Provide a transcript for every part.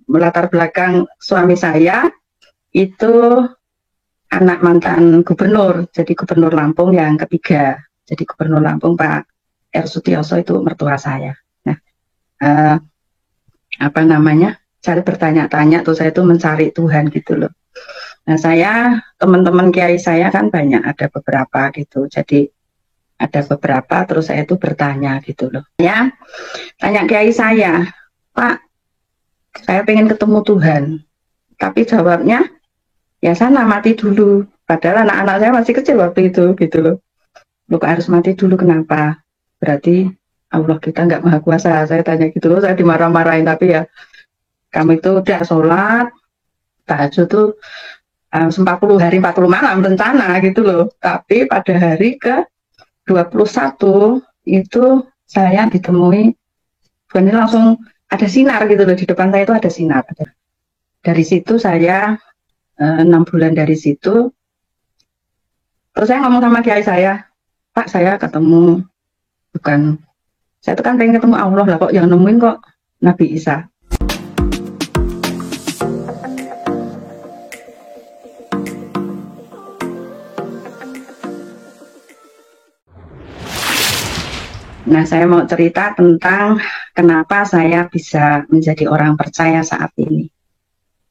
Melatar belakang suami saya itu anak mantan gubernur, jadi gubernur Lampung yang ketiga. Jadi gubernur Lampung Pak R. Sutioso itu mertua saya. Nah, uh, apa namanya? Cari bertanya-tanya tuh saya itu mencari Tuhan gitu loh. Nah, saya teman-teman kiai saya kan banyak, ada beberapa gitu. Jadi ada beberapa terus saya itu bertanya gitu loh. Ya, tanya kiai saya, Pak, saya pengen ketemu Tuhan. Tapi jawabnya, ya sana mati dulu. Padahal anak-anak saya masih kecil waktu itu gitu loh. Lu kok harus mati dulu, kenapa? Berarti Allah kita nggak maha kuasa. Saya tanya gitu loh, saya dimarah-marahin. Tapi ya kami itu udah sholat, tahajud tuh 40 hari 40 malam rencana gitu loh. Tapi pada hari ke 21 itu saya ditemui, ini langsung ada sinar gitu loh, di depan saya itu ada sinar. Dari situ saya 6 bulan dari situ, terus saya ngomong sama kiai saya, Pak, saya ketemu, bukan, saya tuh kan pengen ketemu Allah lah, kok yang nemuin kok Nabi Isa. Nah, saya mau cerita tentang kenapa saya bisa menjadi orang percaya saat ini.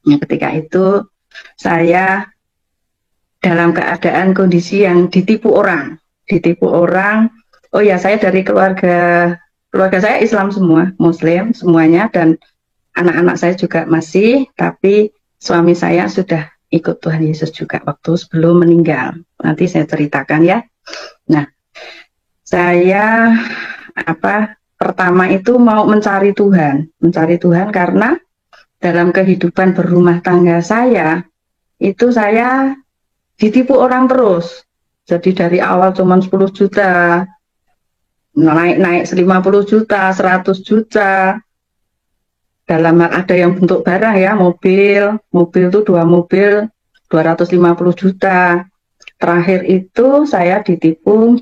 Nah, ketika itu saya dalam keadaan kondisi yang ditipu orang. Oh ya, saya dari keluarga saya Islam semua, Muslim semuanya, dan anak-anak saya juga masih, tapi suami saya sudah ikut Tuhan Yesus juga waktu sebelum meninggal. Nanti saya ceritakan ya. Nah, saya pertama itu mau mencari Tuhan karena dalam kehidupan berumah tangga saya itu saya ditipu orang terus. Jadi dari awal cuma 10 juta, naik 50 juta, 100 juta. Dalam hal ada yang bentuk barang ya, mobil itu 2 mobil 250 juta. Terakhir itu saya ditipu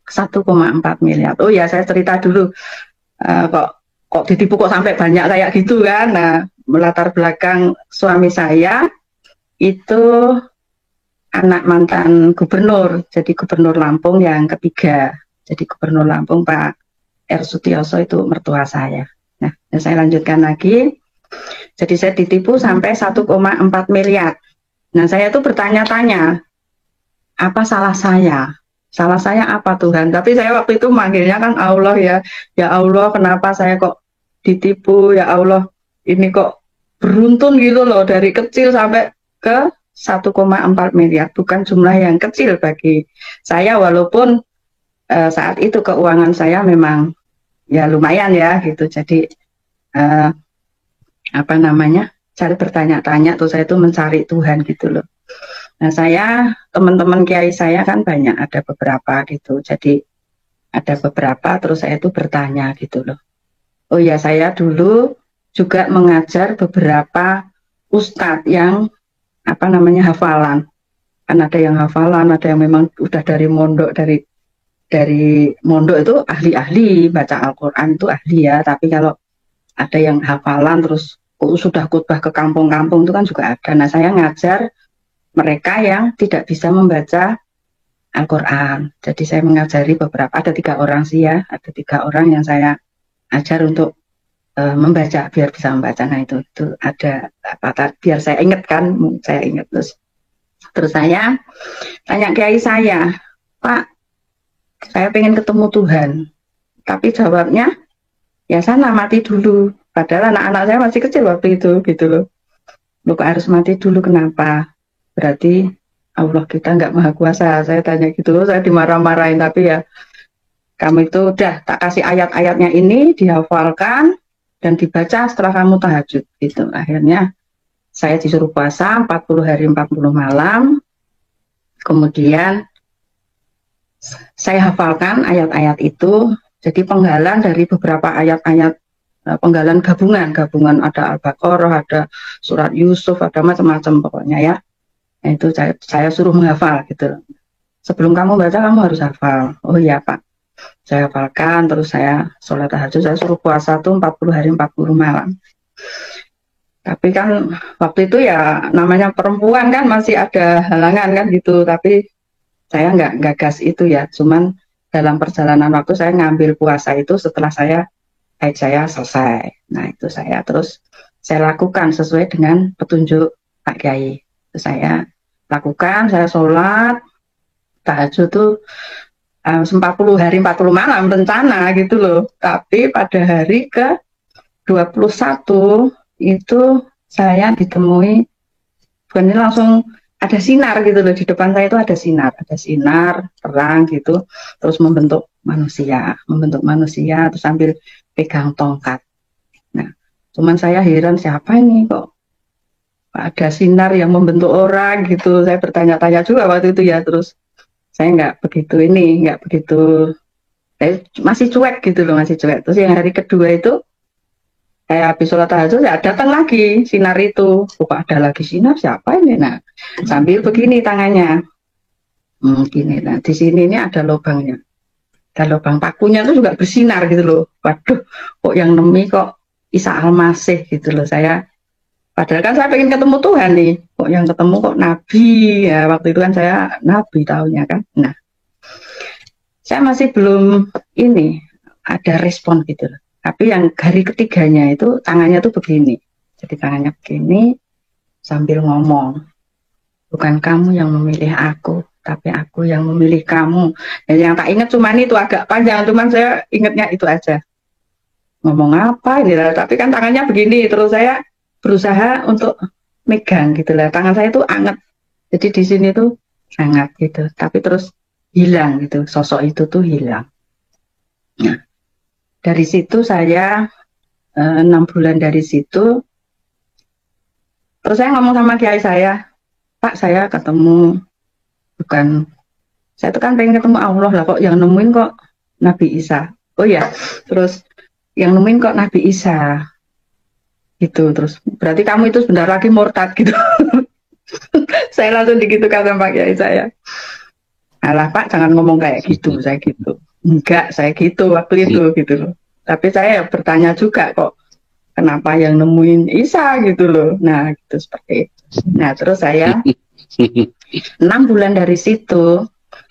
1,4 miliar. Oh ya, saya cerita dulu, kok ditipu kok sampai banyak kayak gitu kan. Nah, melatar belakang suami saya itu anak mantan gubernur, jadi gubernur Lampung yang ketiga. Jadi gubernur Lampung Pak R. Sutioso itu mertua saya. Nah, saya lanjutkan lagi. Jadi saya ditipu sampai 1,4 miliar. Nah, saya tuh bertanya-tanya, apa salah saya? Salah saya apa Tuhan? Tapi saya waktu itu manggilnya kan Allah ya. Ya Allah, kenapa saya kok ditipu? Ya Allah, ini kok beruntun gitu loh, dari kecil sampai ke 1,4 miliar. Bukan jumlah yang kecil bagi saya, walaupun saat itu keuangan saya memang ya lumayan ya gitu. Jadi cari bertanya-tanya tuh saya tuh mencari Tuhan gitu loh. Nah, saya teman-teman kiai saya kan banyak, ada beberapa gitu. Jadi ada beberapa terus saya tuh bertanya gitu loh. Oh ya, saya dulu juga mengajar beberapa ustadz yang hafalan. Kan ada yang hafalan, ada yang memang udah dari mondok, dari mondok itu ahli-ahli baca Al-Quran itu ahli ya. Tapi kalau ada yang hafalan terus sudah khutbah ke kampung-kampung itu kan juga ada. Nah, saya ngajar mereka yang tidak bisa membaca Al-Quran. Jadi saya mengajari beberapa, ada 3 orang sih ya, ada 3 orang yang saya ajar untuk membaca, biar bisa membaca. Nah, itu ada biar saya ingat kan, saya ingat. Terus saya tanya kiai saya, Pak, saya pengen ketemu Tuhan. Tapi jawabnya, ya sana mati dulu. Padahal anak-anak saya masih kecil waktu itu gitu loh. Lu kok harus mati dulu, kenapa? Berarti Allah kita nggak maha kuasa. Saya tanya gitu loh, saya dimarah-marahin. Tapi ya kamu itu udah tak kasih ayat-ayatnya ini, dihafalkan dan dibaca setelah kamu tahajud gitu. Akhirnya saya disuruh puasa 40 hari 40 malam. Kemudian saya hafalkan ayat-ayat itu. Jadi penggalan dari beberapa ayat-ayat, penggalan gabungan ada Al-Baqarah, ada surat Yusuf, ada macam-macam pokoknya ya. Nah, itu saya suruh menghafal gitu. Sebelum kamu baca kamu harus hafal. Oh iya Pak, saya hafalkan. Terus saya sholat tahajud, saya suruh puasa tuh 40 hari 40 malam. Tapi kan waktu itu ya namanya perempuan kan masih ada halangan kan gitu. Tapi saya nggak gas itu ya. Cuman dalam perjalanan waktu saya ngambil puasa itu setelah haid saya selesai. Nah itu saya terus saya lakukan sesuai dengan petunjuk Pak Kiai. Itu saya lakukan, saya sholat tahajud tuh 40 hari 40 malam rencana gitu loh. Tapi pada hari ke 21 itu saya ditemui, bukan ini langsung ada sinar gitu loh, di depan saya itu ada sinar terang gitu, terus membentuk manusia terus sambil pegang tongkat. Nah, cuman saya heran siapa ini kok ada sinar yang membentuk orang gitu. Saya bertanya-tanya juga waktu itu ya, terus saya nggak begitu, saya masih cuek gitu loh, masih cuek. Terus yang hari kedua itu saya habis sholat tahajud ya datang lagi sinar itu, kok ada lagi sinar, siapa ini? Nah sambil begini tangannya, gini. Nah di sini ini ada lubangnya, ada lubang pakunya itu juga bersinar gitu loh. Waduh, kok yang nemi kok Isa Al-Masih gitu loh. Saya padahal kan saya pengen ketemu Tuhan nih, kok yang ketemu kok Nabi ya, waktu itu kan saya Nabi tahunya kan. Nah saya masih belum ini ada respon gitu loh. Tapi yang hari ketiganya itu tangannya tuh begini. Jadi tangannya begini sambil ngomong, bukan kamu yang memilih aku, tapi aku yang memilih kamu. Dan yang tak ingat cuman itu agak panjang, cuman saya ingatnya itu aja. Ngomong apa gitu, tapi kan tangannya begini, terus saya berusaha untuk megang gitu lah. Tangan saya itu anget. Jadi di sini tuh hangat gitu, tapi terus hilang gitu, sosok itu tuh hilang. Nah, dari situ saya 6 bulan dari situ, terus saya ngomong sama kiai saya, Pak saya ketemu, bukan, saya tuh kan pengen ketemu Allah lah, kok yang nemuin kok Nabi Isa. Oh ya, terus yang nemuin kok Nabi Isa gitu. Terus berarti kamu itu sebentar lagi murtad gitu. Saya langsung digitukan sama Pak Kiai saya. Alah Pak jangan ngomong kayak gitu, saya gitu. Enggak, saya gitu waktu itu gitu loh. Tapi saya bertanya juga kok kenapa yang nemuin Isa gitu loh. Nah gitu seperti itu. Nah terus saya 6 bulan dari situ,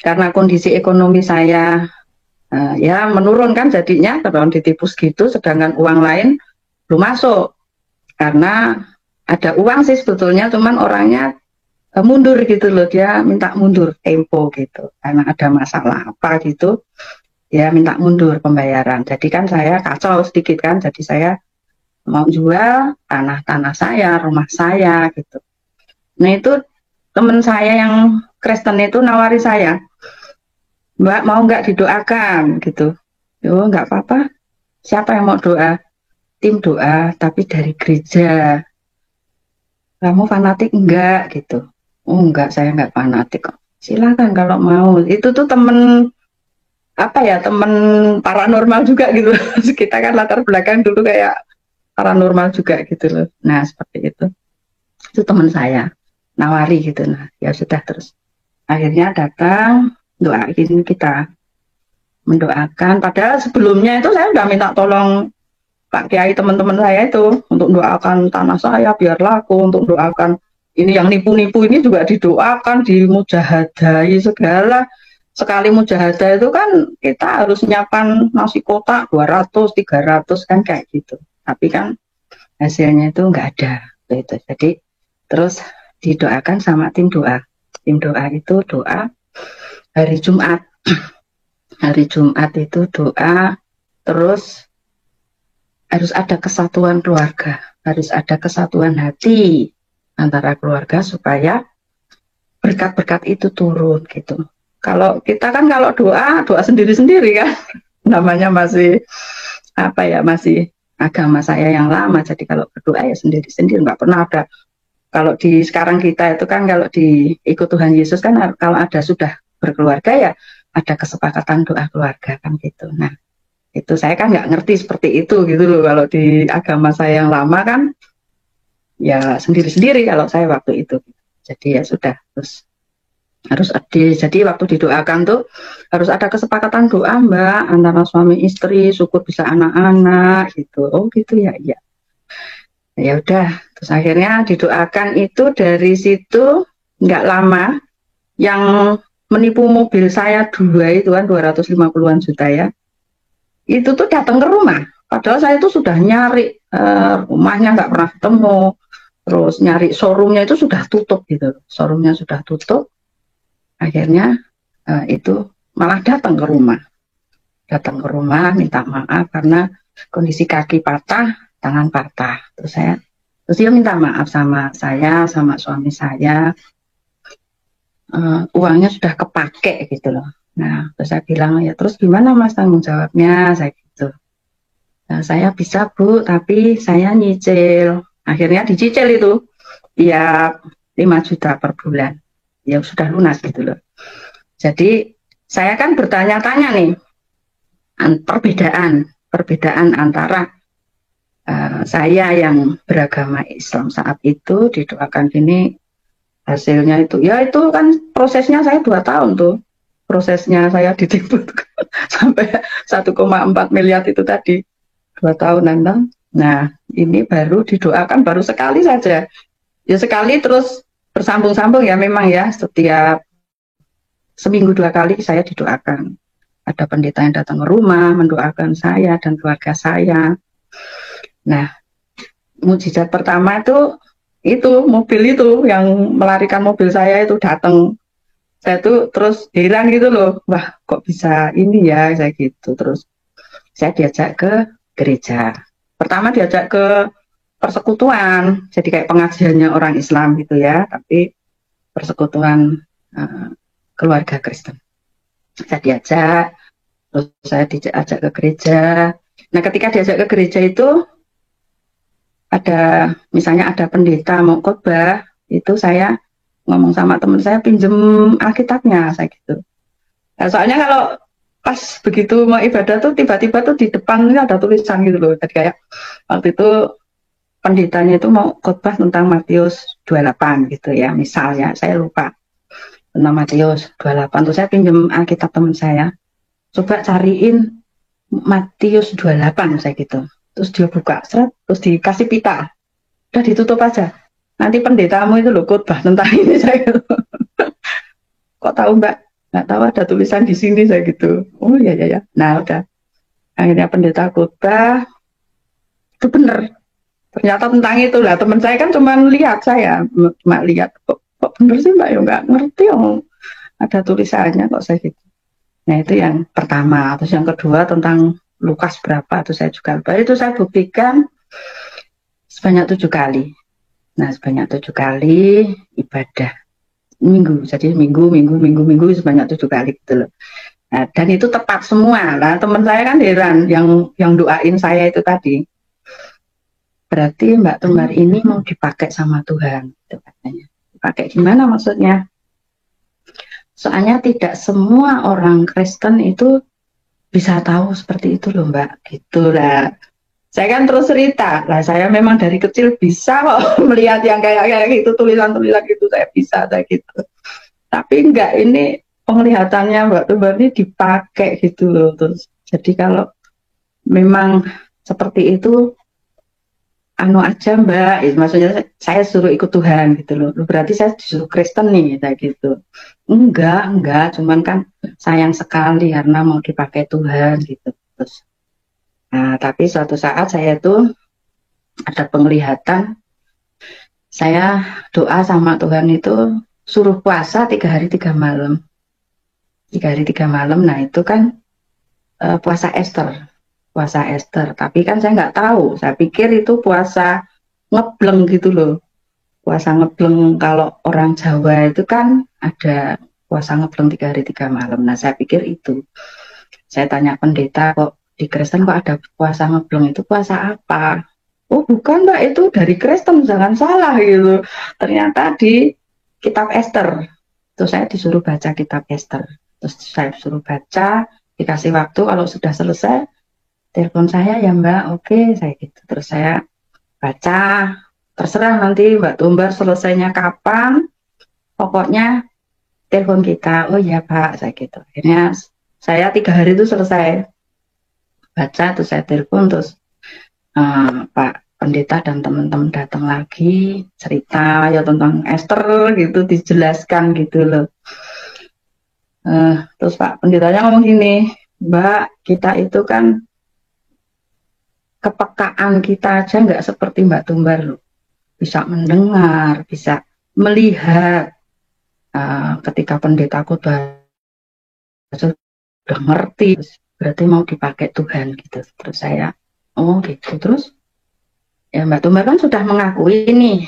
karena kondisi ekonomi saya ya menurun kan jadinya, kalau ditipu gitu, sedangkan uang lain belum masuk. Karena ada uang sih sebetulnya, cuman orangnya mundur gitu loh, dia minta mundur tempo gitu, karena ada masalah apa gitu, ya minta mundur pembayaran. Jadi kan saya kacau sedikit kan, jadi saya mau jual tanah-tanah saya, rumah saya gitu. Nah itu teman saya yang Kristen itu nawari saya, Mbak mau nggak didoakan gitu. Yo nggak apa-apa, siapa yang mau doa? Tim doa tapi dari gereja. Kamu fanatik enggak gitu? Oh enggak, saya enggak fanatik kok. Silakan kalau mau. Itu tuh temen apa ya, temen paranormal juga gitu. Kita kan latar belakang dulu kayak paranormal juga gitu loh. Nah seperti itu. Itu teman saya nawari gitu. Nah ya sudah, terus akhirnya datang doain kita, mendoakan. Padahal sebelumnya itu saya udah minta tolong Pak Kiai teman-teman saya itu untuk doakan tanah saya biar laku, untuk doakan ini yang nipu-nipu ini juga didoakan, dimujahadai segala. Sekali mujahadah itu kan kita harus nyiapkan nasi kotak 200, 300 kan kayak gitu. Tapi kan hasilnya itu nggak ada gitu. Jadi terus didoakan sama tim doa. Tim doa itu doa hari Jumat. Hari Jumat itu doa, terus harus ada kesatuan keluarga, harus ada kesatuan hati antara keluarga supaya berkat-berkat itu turun gitu. Kalau kita kan kalau doa sendiri-sendiri kan, namanya masih apa ya, masih agama saya yang lama, jadi kalau berdoa ya sendiri-sendiri, nggak pernah ada. Kalau di sekarang kita itu kan kalau di ikut Tuhan Yesus kan kalau ada sudah berkeluarga ya ada kesepakatan doa keluarga kan gitu. Nah itu saya kan nggak ngerti seperti itu gitu loh. Kalau di agama saya yang lama kan ya sendiri-sendiri kalau saya waktu itu. Jadi ya sudah, terus harus ada. Jadi waktu didoakan tuh harus ada kesepakatan doa Mbak antara suami istri, syukur bisa anak-anak gitu. Oh gitu ya, ya. Ya udah, Terus akhirnya didoakan itu dari situ nggak lama yang menipu mobil saya dua itu kan 250-an juta ya. Itu tuh datang ke rumah. Padahal saya itu sudah nyari rumahnya nggak pernah ketemu. Terus nyari showroomnya itu sudah tutup gitu. Showroomnya sudah tutup. Akhirnya itu malah datang ke rumah. Datang ke rumah minta maaf karena kondisi kaki patah, tangan patah. Terus dia minta maaf sama saya, sama suami saya. Uangnya sudah kepake gitu loh. Nah, terus saya bilang, ya terus gimana Mas tanggung jawabnya? Saya gitu. Nah, saya bisa Bu, tapi saya nyicil. Akhirnya dicicil itu, ya 5 juta per bulan. Ya sudah lunas gitu loh. Jadi saya kan bertanya-tanya nih, perbedaan antara saya yang beragama Islam saat itu didoakan gini, hasilnya itu, ya itu kan prosesnya saya 2 tahun tuh. Prosesnya saya ditipu sampai 1,4 miliar itu tadi 2 tahun nanti. Nah, ini baru didoakan baru sekali saja. Ya sekali terus bersambung-sambung ya memang ya setiap seminggu 2 kali saya didoakan. Ada pendeta yang datang ke rumah mendoakan saya dan keluarga saya. Nah, mukjizat pertama itu mobil itu yang melarikan mobil saya itu datang. Saya tuh terus heran gitu loh, wah kok bisa ini ya, saya gitu. Terus saya diajak ke gereja. Pertama diajak ke persekutuan, jadi kayak pengajiannya orang Islam gitu ya, tapi persekutuan keluarga Kristen. Saya diajak, terus saya diajak ke gereja. Nah ketika diajak ke gereja itu misalnya ada pendeta mau khotbah, itu saya ngomong sama teman saya pinjem Alkitabnya, saya gitu. Nah, soalnya kalau pas begitu mau ibadah tuh tiba-tiba tuh di depan ini ada tulisan gitu loh. Jadi kayak waktu itu pendetanya itu mau khotbah tentang Matius 28 gitu ya, misalnya saya lupa tentang Matius 28. Terus saya pinjem Alkitab teman saya, coba cariin Matius 28 saya gitu. Terus dia buka, terus dikasih pita, udah ditutup aja. Nanti pendetamu itu loh khotbah tentang ini, saya gitu. Kok tahu Mbak? Nggak tahu ada tulisan di sini, saya gitu. Oh iya ya. Nah udah, akhirnya pendeta khotbah itu bener. Ternyata tentang itu lah. Teman saya kan cuma lihat, saya cuma lihat kok bener sih Mbak, ya nggak ngerti ada tulisannya kok, saya gitu. Nah itu yang pertama. Terus yang kedua tentang Lukas berapa, itu saya juga lupa. Itu saya buktikan sebanyak 7 kali. Nah sebanyak 7 kali ibadah minggu, jadi minggu sebanyak 7 kali gitu loh. Nah, dan itu tepat semua lah. Teman saya kan heran, yang doain saya itu tadi. Berarti Mbak Tumbar ini mau dipakai sama Tuhan, gitu katanya. Dipakai gimana maksudnya? Soalnya tidak semua orang Kristen itu bisa tahu seperti itu loh Mbak, gitulah. Saya kan terus cerita, lah saya memang dari kecil bisa kok melihat yang kayak gitu, tulisan-tulisan gitu saya bisa, saya gitu. Tapi enggak, ini penglihatannya Mbak Tumbar ini dipakai gitu loh. Terus jadi kalau memang seperti itu, anu aja Mbak, maksudnya saya suruh ikut Tuhan gitu loh. Berarti saya disuruh Kristen nih, kayak gitu. Enggak, cuman kan sayang sekali karena mau dipakai Tuhan gitu. Terus, nah tapi suatu saat saya tuh ada penglihatan, saya doa sama Tuhan itu suruh puasa 3 hari 3 malam. 3 hari 3 malam, nah itu kan puasa Esther. Tapi kan saya nggak tahu, saya pikir itu puasa ngebleng gitu loh. Puasa ngebleng, kalau orang Jawa itu kan ada puasa ngebleng 3 hari 3 malam. Nah saya pikir itu. Saya tanya pendeta, kok di Kristen kok ada puasa ngebleng, itu puasa apa? Oh bukan Mbak, itu dari Kristen, jangan salah gitu. Ternyata di kitab Esther. Terus saya disuruh baca kitab Esther. Terus saya disuruh baca, dikasih waktu, kalau sudah selesai telepon saya ya Mbak, oke, saya gitu. Terus saya baca, terserah nanti Mbak Tumbar selesainya kapan, pokoknya telepon kita. Oh iya Pak, saya gitu. Akhirnya saya 3 hari itu selesai baca, terus saya telepon, terus Pak pendeta dan teman-teman datang lagi cerita ya tentang Esther gitu, dijelaskan gitu loh. Terus Pak pendetanya ngomong gini, Mbak, kita itu kan kepekaan kita aja nggak seperti Mbak Tumbar loh, bisa mendengar, bisa melihat. Ketika pendeta khotbah udah ngerti, berarti mau dipakai Tuhan gitu. Terus saya, oh gitu. Terus ya Mbak Tumbar kan sudah mengakui nih,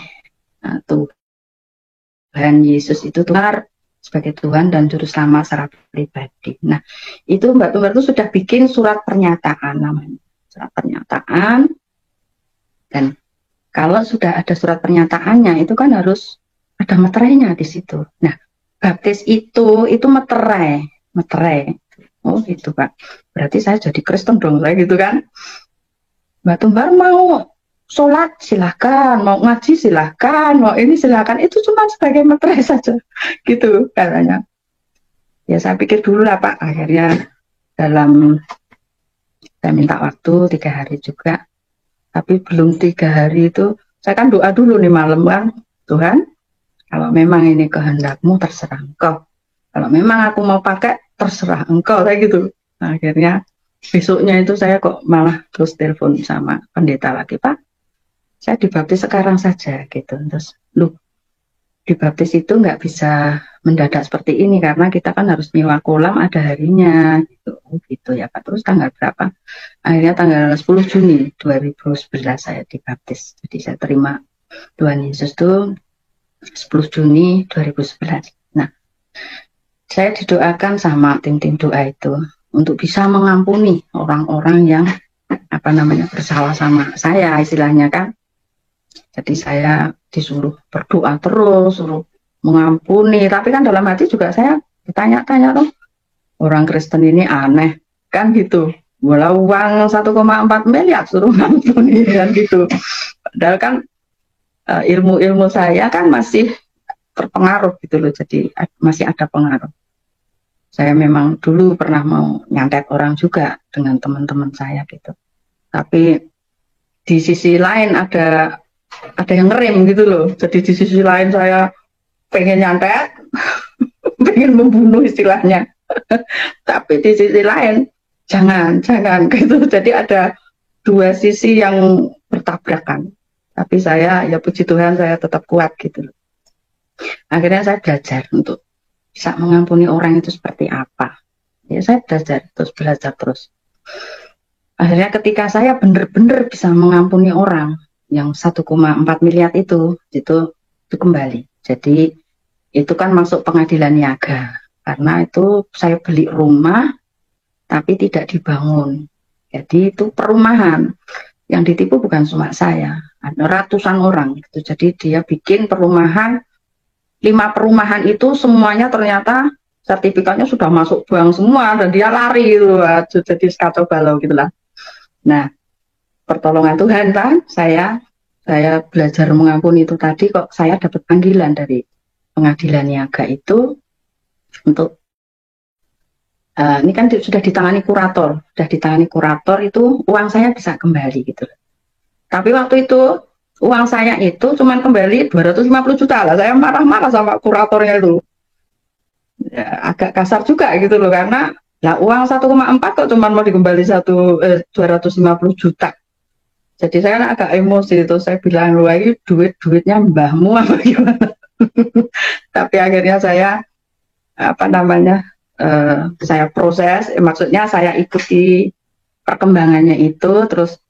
Tuhan Yesus itu Tuhan sebagai Tuhan dan Juru Selamat secara pribadi. Nah, itu Mbak Tumbar itu sudah bikin surat pernyataan namanya. Surat pernyataan, dan kalau sudah ada surat pernyataannya, itu kan harus ada meterainya di situ. Nah, baptis itu meterai. Oh gitu Pak. Berarti saya jadi Kristen dong, saya gitu kan. Mbak Tumbar mau sholat silahkan, mau ngaji silahkan, mau ini silahkan. Itu cuma sebagai meterai saja, gitu katanya. Ya saya pikir dulu lah Pak. Akhirnya saya minta waktu 3 hari juga. Tapi belum 3 hari itu, saya kan doa dulu nih malam kan. Tuhan, kalau memang ini kehendakmu terserah engkau. Kalau memang aku mau pakai, terserah engkau, kayak gitu. Nah, akhirnya besoknya itu saya kok malah terus telepon sama pendeta lagi, Pak, saya dibaptis sekarang saja gitu. Terus, lu dibaptis itu nggak bisa mendadak seperti ini karena kita kan harus nyewa kolam ada harinya gitu. Oh, gitu ya Pak. Terus tanggal berapa? Akhirnya tanggal 10 Juni 2011 saya dibaptis. Jadi saya terima Tuhan Yesus itu 10 Juni 2011. Nah, saya didoakan sama tim-tim doa itu untuk bisa mengampuni orang-orang yang bersalah sama saya, istilahnya kan. Jadi saya disuruh berdoa terus, suruh mengampuni. Tapi kan dalam hati juga saya ditanya-tanya tuh, orang Kristen ini aneh kan gitu. Walau uang 1,4 miliar suruh mengampuni kan gitu. Padahal kan ilmu-ilmu saya kan masih terpengaruh gitu loh. Jadi masih ada pengaruh. Saya memang dulu pernah mau nyantet orang juga dengan teman-teman saya gitu. Tapi di sisi lain ada yang ngerem gitu loh. Jadi di sisi lain saya pengen nyantet, pengen membunuh istilahnya. Tapi di sisi lain jangan gitu. Jadi ada dua sisi yang bertabrakan. Tapi saya ya puji Tuhan saya tetap kuat gitu loh. Akhirnya saya belajar untuk bisa mengampuni orang itu seperti apa. Ya saya belajar terus. Akhirnya ketika saya benar-benar bisa mengampuni orang yang 1,4 miliar itu kembali. Jadi itu kan masuk pengadilan niaga. Karena itu saya beli rumah tapi tidak dibangun. Jadi itu perumahan. Yang ditipu bukan cuma saya, ada ratusan orang. Jadi dia bikin perumahan, 5 perumahan itu semuanya ternyata sertifikatnya sudah masuk bank semua dan dia lari gitu, jadi kacau balau gitulah. Nah, pertolongan Tuhan kan, saya belajar mengampuni itu tadi kok saya dapat panggilan dari pengadilan niaga itu untuk ini kan sudah ditangani kurator, itu uang saya bisa kembali gitu. Tapi waktu itu uang saya itu cuma kembali 250 juta lah. Saya marah-marah sama kuratornya itu. Ya, agak kasar juga gitu loh, karena lah uang 1,4 kok cuma mau dikembali 250 juta. Jadi saya agak emosi itu. Saya bilang, lu ini duitnya mbahmu apa gimana. Tapi akhirnya saya saya proses, maksudnya saya ikuti perkembangannya itu, terus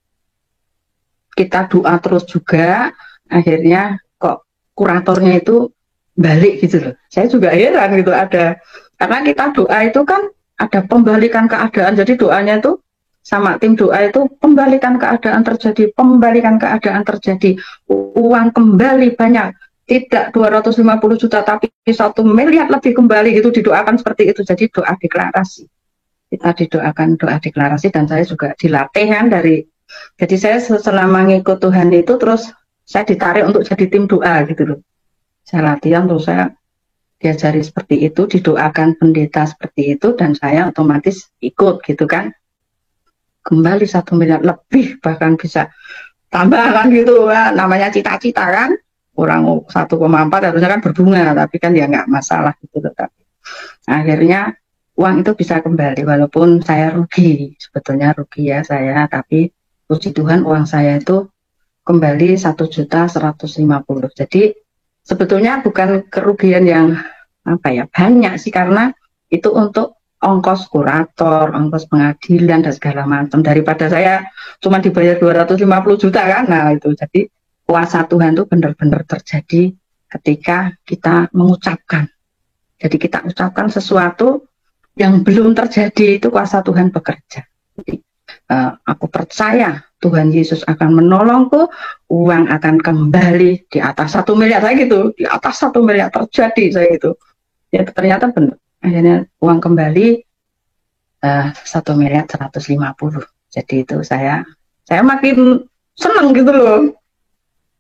kita doa terus juga, akhirnya kok kuratornya itu balik gitu loh. Saya juga heran gitu, karena kita doa itu kan ada pembalikan keadaan, jadi doanya itu sama tim doa itu pembalikan keadaan terjadi, uang kembali banyak, tidak 250 juta tapi 1 miliar lebih kembali gitu, didoakan seperti itu. Jadi doa deklarasi, kita didoakan doa deklarasi, dan saya juga dilatih kan jadi saya selama ngikut Tuhan itu terus saya ditarik untuk jadi tim doa gitu loh. Saya latihan terus saya diajari seperti itu, didoakan pendeta seperti itu, dan saya otomatis ikut gitu kan. Kembali 1 miliar lebih, bahkan bisa tambah kan gitu kan, namanya cita-cita kan, kurang 1,4 harusnya kan berbunga, tapi kan ya nggak masalah gitu. Tapi akhirnya uang itu bisa kembali, walaupun saya rugi, sebetulnya rugi ya saya, tapi puji Tuhan uang saya itu kembali 1.150.000. Jadi sebetulnya bukan kerugian yang apa ya banyak sih, karena itu untuk ongkos kurator, ongkos pengadilan dan segala macam, daripada saya cuma dibayar 250 juta kan. Nah itu jadi kuasa Tuhan itu benar-benar terjadi ketika kita mengucapkan. Jadi kita ucapkan sesuatu yang belum terjadi, itu kuasa Tuhan bekerja. Jadi aku percaya Tuhan Yesus akan menolongku, uang akan kembali di atas 1 miliar saya gitu, di atas 1 miliar terjadi saya gitu. Ya ternyata benar. Akhirnya uang kembali 1.150.000. Jadi itu saya makin seneng gitu loh.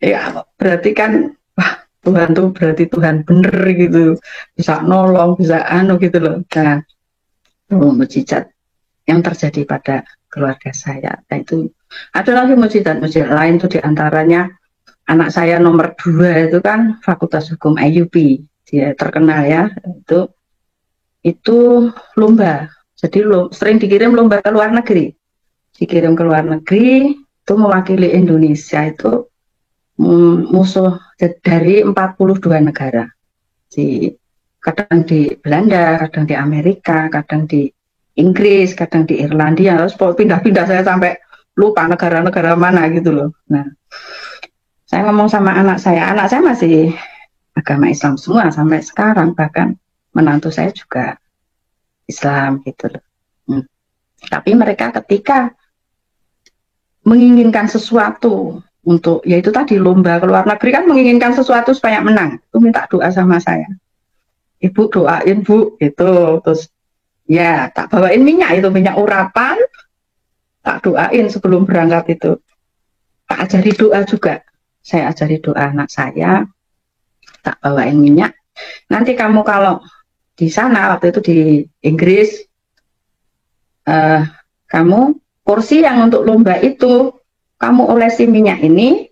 Ya berarti kan wah Tuhan tuh berarti Tuhan bener gitu, bisa nolong, bisa anu gitu loh. Nah, mujizat yang terjadi pada keluarga saya. Nah, itu ada lagi mujizat-mujizat lain tuh, diantaranya anak saya nomor 2 itu kan Fakultas Hukum IUP, dia terkenal ya, itu lomba. Jadi sering dikirim lomba ke luar negeri, dikirim ke luar negeri itu mewakili Indonesia itu musuh dari 42 negara. Kadang di Belanda, kadang di Amerika, kadang di Inggris, kadang di Irlandia, terus pindah-pindah saya sampai lupa negara-negara mana gitu loh. Nah, saya ngomong sama anak saya masih agama Islam semua sampai sekarang, bahkan menantu saya juga Islam gitu loh. Tapi mereka ketika menginginkan sesuatu untuk, yaitu tadi lomba ke luar negeri kan, menginginkan sesuatu supaya menang, itu minta doa sama saya. Ibu doain Bu gitu, terus ya tak bawain minyak, itu minyak urapan, tak doain sebelum berangkat itu. Tak ajari doa juga, saya ajari doa anak saya, tak bawain minyak. Nanti kamu kalau di sana waktu itu di Inggris, kamu kursi yang untuk lomba itu kamu olesi minyak ini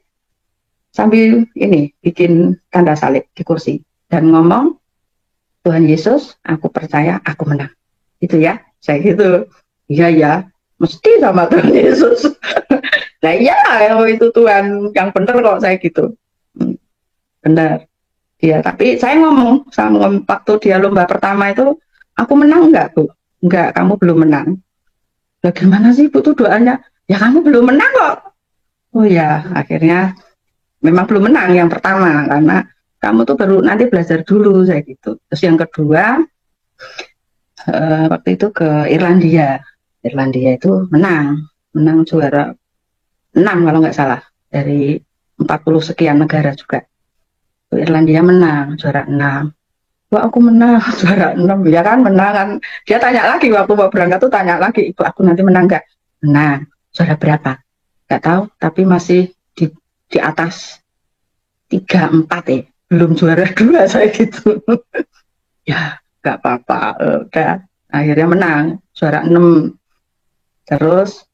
sambil ini bikin tanda salib di kursi dan ngomong, Tuhan Yesus, aku percaya aku menang. Itu ya, saya gitu. Iya ya, mesti sama Tuhan Yesus. Nah iya, itu Tuhan yang benar kok, saya gitu. Benar. Ya, tapi saya ngomong sama waktu dia lomba pertama itu, aku menang enggak Bu? Enggak, kamu belum menang. Bagaimana sih Bu tuh doanya? Ya kamu belum menang kok. Oh ya, akhirnya memang belum menang yang pertama, karena kamu tuh baru nanti belajar dulu, saya gitu. Terus yang kedua, waktu itu ke Irlandia. Irlandia itu menang juara 6 kalau nggak salah, dari 40 sekian negara juga. Irlandia menang juara 6. Wah aku menang juara 6, ya kan menang kan. Dia tanya lagi waktu mau berangkat tuh, tanya lagi, Ibu aku nanti menang nggak? Menang. Juara berapa? Nggak tahu, tapi masih di atas 3-4 ya. Belum juara 2 saya gitu. Ya nggak apa-apa, udah. Akhirnya menang juara 6. Terus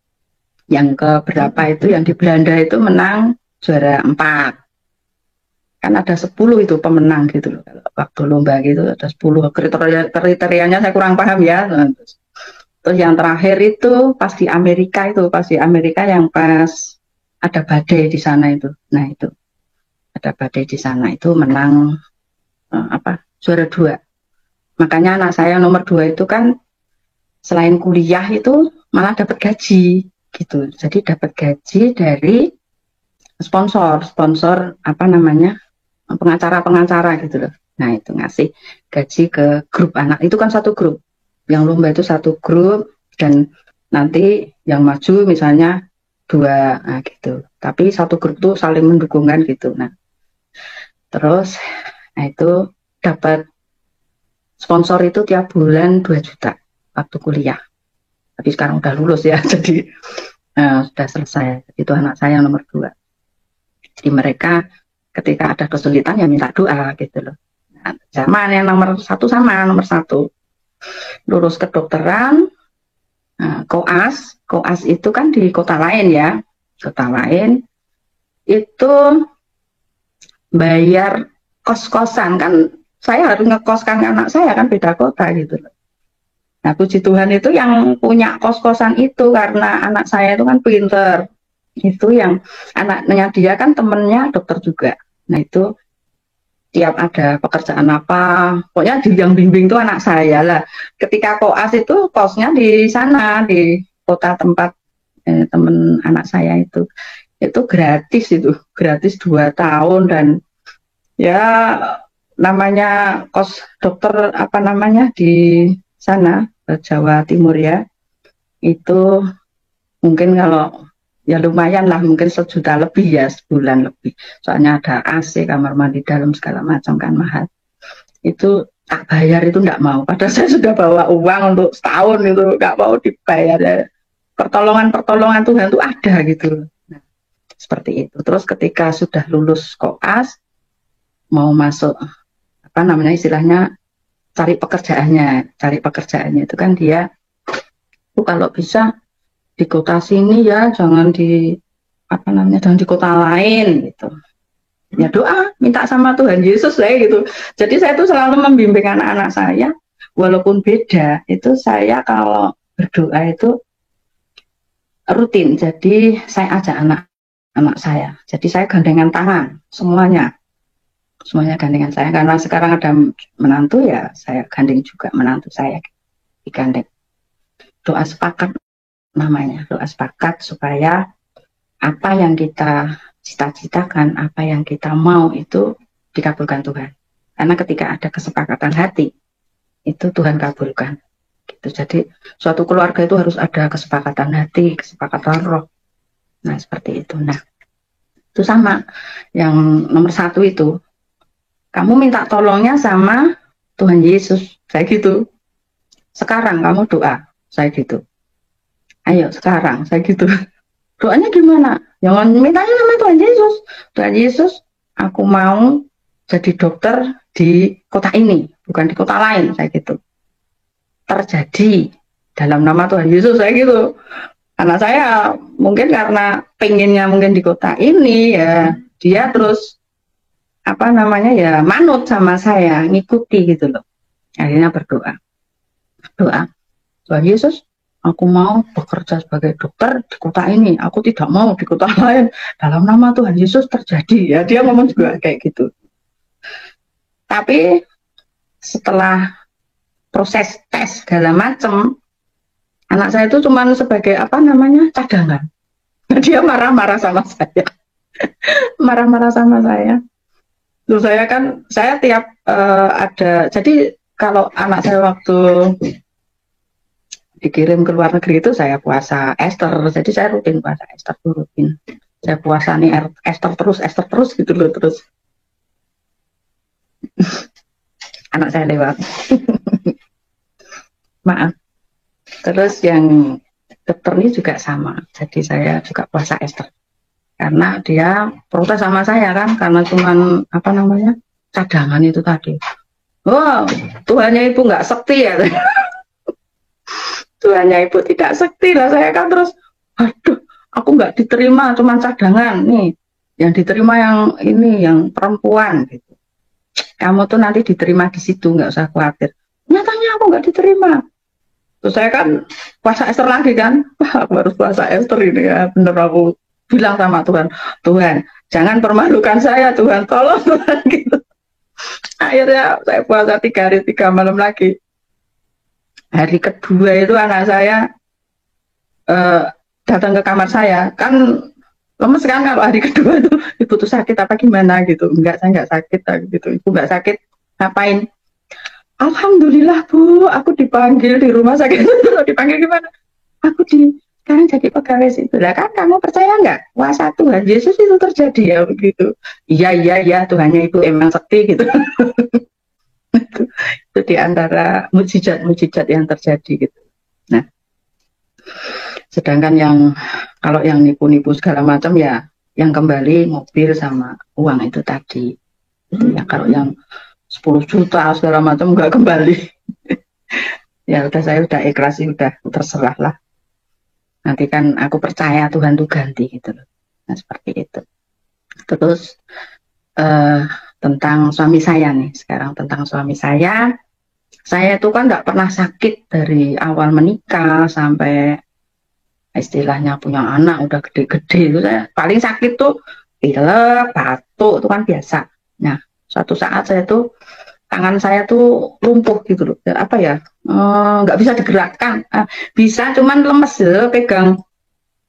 yang ke berapa itu, yang di Belanda itu menang juara 4. Kan ada 10 itu pemenang gitu loh. Waktu lomba gitu ada 10 kriterianya saya kurang paham ya. Terus yang terakhir itu pas di Amerika yang pas ada badai di sana itu. Nah itu ada badai di sana itu menang juara 2. Makanya anak saya nomor 2 itu kan selain kuliah itu malah dapat gaji gitu. Jadi dapat gaji dari sponsor pengacara gitu loh. Nah itu ngasih gaji ke grup anak, itu kan satu grup, yang lomba itu satu grup, dan nanti yang maju misalnya 2, nah gitu. Tapi satu grup tuh saling mendukungkan gitu. Nah terus itu dapat sponsor itu tiap bulan 2 juta waktu kuliah. Tapi sekarang udah lulus ya, jadi sudah selesai. Itu anak saya nomor 2. Jadi mereka ketika ada kesulitan ya minta doa gitu loh. Nah, zaman yang nomor 1 sama nomor 1 lulus kedokteran, koas itu kan di kota lain ya, itu bayar kos-kosan kan, saya harus ngekoskan anak saya kan beda kota gitu loh. Nah puji Tuhan itu yang punya kos-kosan itu karena anak saya itu kan pinter, itu yang anaknya dia kan temennya dokter juga. Nah itu tiap ada pekerjaan apa, pokoknya yang bimbing tuh anak saya lah. Ketika koas itu kosnya di sana di kota tempat temen anak saya itu gratis 2 tahun. Dan ya namanya kos dokter apa namanya di sana Jawa Timur ya, itu mungkin kalau ya lumayan lah, mungkin 1 juta lebih ya sebulan lebih, soalnya ada AC, kamar mandi dalam segala macam kan mahal. Itu tak bayar itu nggak mau, padahal saya sudah bawa uang untuk setahun itu nggak mau dibayar ya. Pertolongan Tuhan itu ada gitu. Nah, seperti itu. Terus ketika sudah lulus koas mau masuk apa namanya istilahnya cari pekerjaannya itu kan dia kalau bisa di kota sini ya, jangan di apa namanya, jangan di kota lain gitu. Ya doa, minta sama Tuhan Yesus saya gitu. Jadi saya tuh selalu membimbing anak-anak saya, walaupun beda, itu saya kalau berdoa itu rutin. Jadi saya ajak anak-anak saya. Jadi saya gandengan tangan semuanya gandengan saya, karena sekarang ada menantu ya, saya gandeng juga menantu saya, digandeng. Doa sepakat namanya, doa sepakat supaya apa yang kita cita-citakan, apa yang kita mau itu dikabulkan Tuhan. Karena ketika ada kesepakatan hati, itu Tuhan kabulkan. Gitu. Jadi suatu keluarga itu harus ada kesepakatan hati, kesepakatan roh. Nah seperti itu. Nah itu sama yang nomor 1 itu, kamu minta tolongnya sama Tuhan Yesus, saya gitu. Sekarang kamu doa, saya gitu. Ayo sekarang, saya gitu. Doanya gimana? Jangan mintanya sama Tuhan Yesus. Tuhan Yesus, aku mau jadi dokter di kota ini, bukan di kota lain, saya gitu. Terjadi dalam nama Tuhan Yesus, saya gitu. Karena saya mungkin karena pengennya mungkin di kota ini ya, dia terus apa namanya ya manut sama saya, ngikuti gitu loh. Akhirnya berdoa. Tuhan Yesus, aku mau bekerja sebagai dokter di kota ini, aku tidak mau di kota lain, dalam nama Tuhan Yesus terjadi ya. Dia ngomong juga kayak gitu. Tapi setelah proses tes segala macam, anak saya itu cuma sebagai apa namanya cadangan. Dia marah-marah sama saya. Marah-marah sama saya. Terus saya tiap ada, jadi kalau anak saya waktu dikirim ke luar negeri itu saya puasa Ester, jadi saya rutin puasa Ester, rutin. Saya puasa nih Ester terus gitu loh, terus anak saya lewat. Maaf. Terus yang dokter ini juga sama, jadi saya juga puasa Ester. Karena dia protes sama saya kan, karena cuman apa namanya cadangan itu tadi. Wow, Tuhannya ibu nggak sekti ya. Tuhannya ibu tidak sekti lah, saya kan terus, aduh, aku nggak diterima, cuman cadangan nih. Yang diterima yang ini, yang perempuan gitu. Kamu tuh nanti diterima di situ, nggak usah khawatir. Nyatanya aku nggak diterima. Terus saya kan puasa Ester lagi kan, wah aku harus puasa Ester ini ya, bener aku bilang sama Tuhan, Tuhan jangan permalukan saya Tuhan, tolong Tuhan gitu. Akhirnya saya puasa 3 hari 3 malam lagi. Hari kedua itu anak saya datang ke kamar saya, kan lemes kan kalau hari kedua itu, ibu tuh sakit apa gimana gitu. Enggak, saya nggak sakit gitu, ibu nggak sakit, ngapain? Alhamdulillah Bu, aku dipanggil di rumah sakit. Dipanggil gimana? Aku sekarang jadi pegawai situ. Lah kan kamu percaya nggak? Kuasa Tuhan Yesus itu terjadi ya begitu. Iya, Tuhannya itu emang sekti gitu. Itu diantara mujizat yang terjadi gitu. Nah, sedangkan kalau yang nipu-nipu segala macam ya, yang kembali mobil sama uang itu tadi. Ya kalau yang 10 juta segala macam nggak kembali. Ya udah, saya udah ikhlas sih, udah terserah lah. Nanti kan aku percaya Tuhan tuh ganti gitu loh. Nah seperti itu. Terus tentang suami saya nih, sekarang tentang suami saya itu kan nggak pernah sakit dari awal menikah sampai istilahnya punya anak udah gede-gede itu saya paling sakit tuh pilek, batuk itu kan biasa. Nah, suatu saat saya tuh tangan saya tuh lumpuh gitu loh, apa ya, nggak bisa digerakkan. Bisa cuman lemes ya, pegang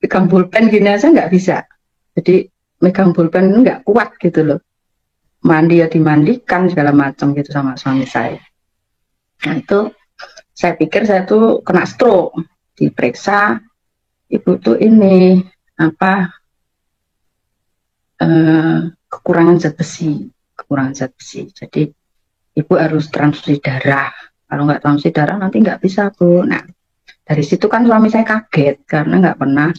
pegang pulpen gini aja nggak bisa. Jadi megang pulpen itu nggak kuat gitu loh. Mandi ya dimandikan segala macam gitu sama suami saya. Nah itu saya pikir saya tuh kena stroke. Diperiksa, ibu tuh ini apa, kekurangan zat besi, kekurangan zat besi. Jadi ibu harus transfusi darah. Kalau nggak transfusi darah nanti nggak bisa, Bu. Nah dari situ kan suami saya kaget karena nggak pernah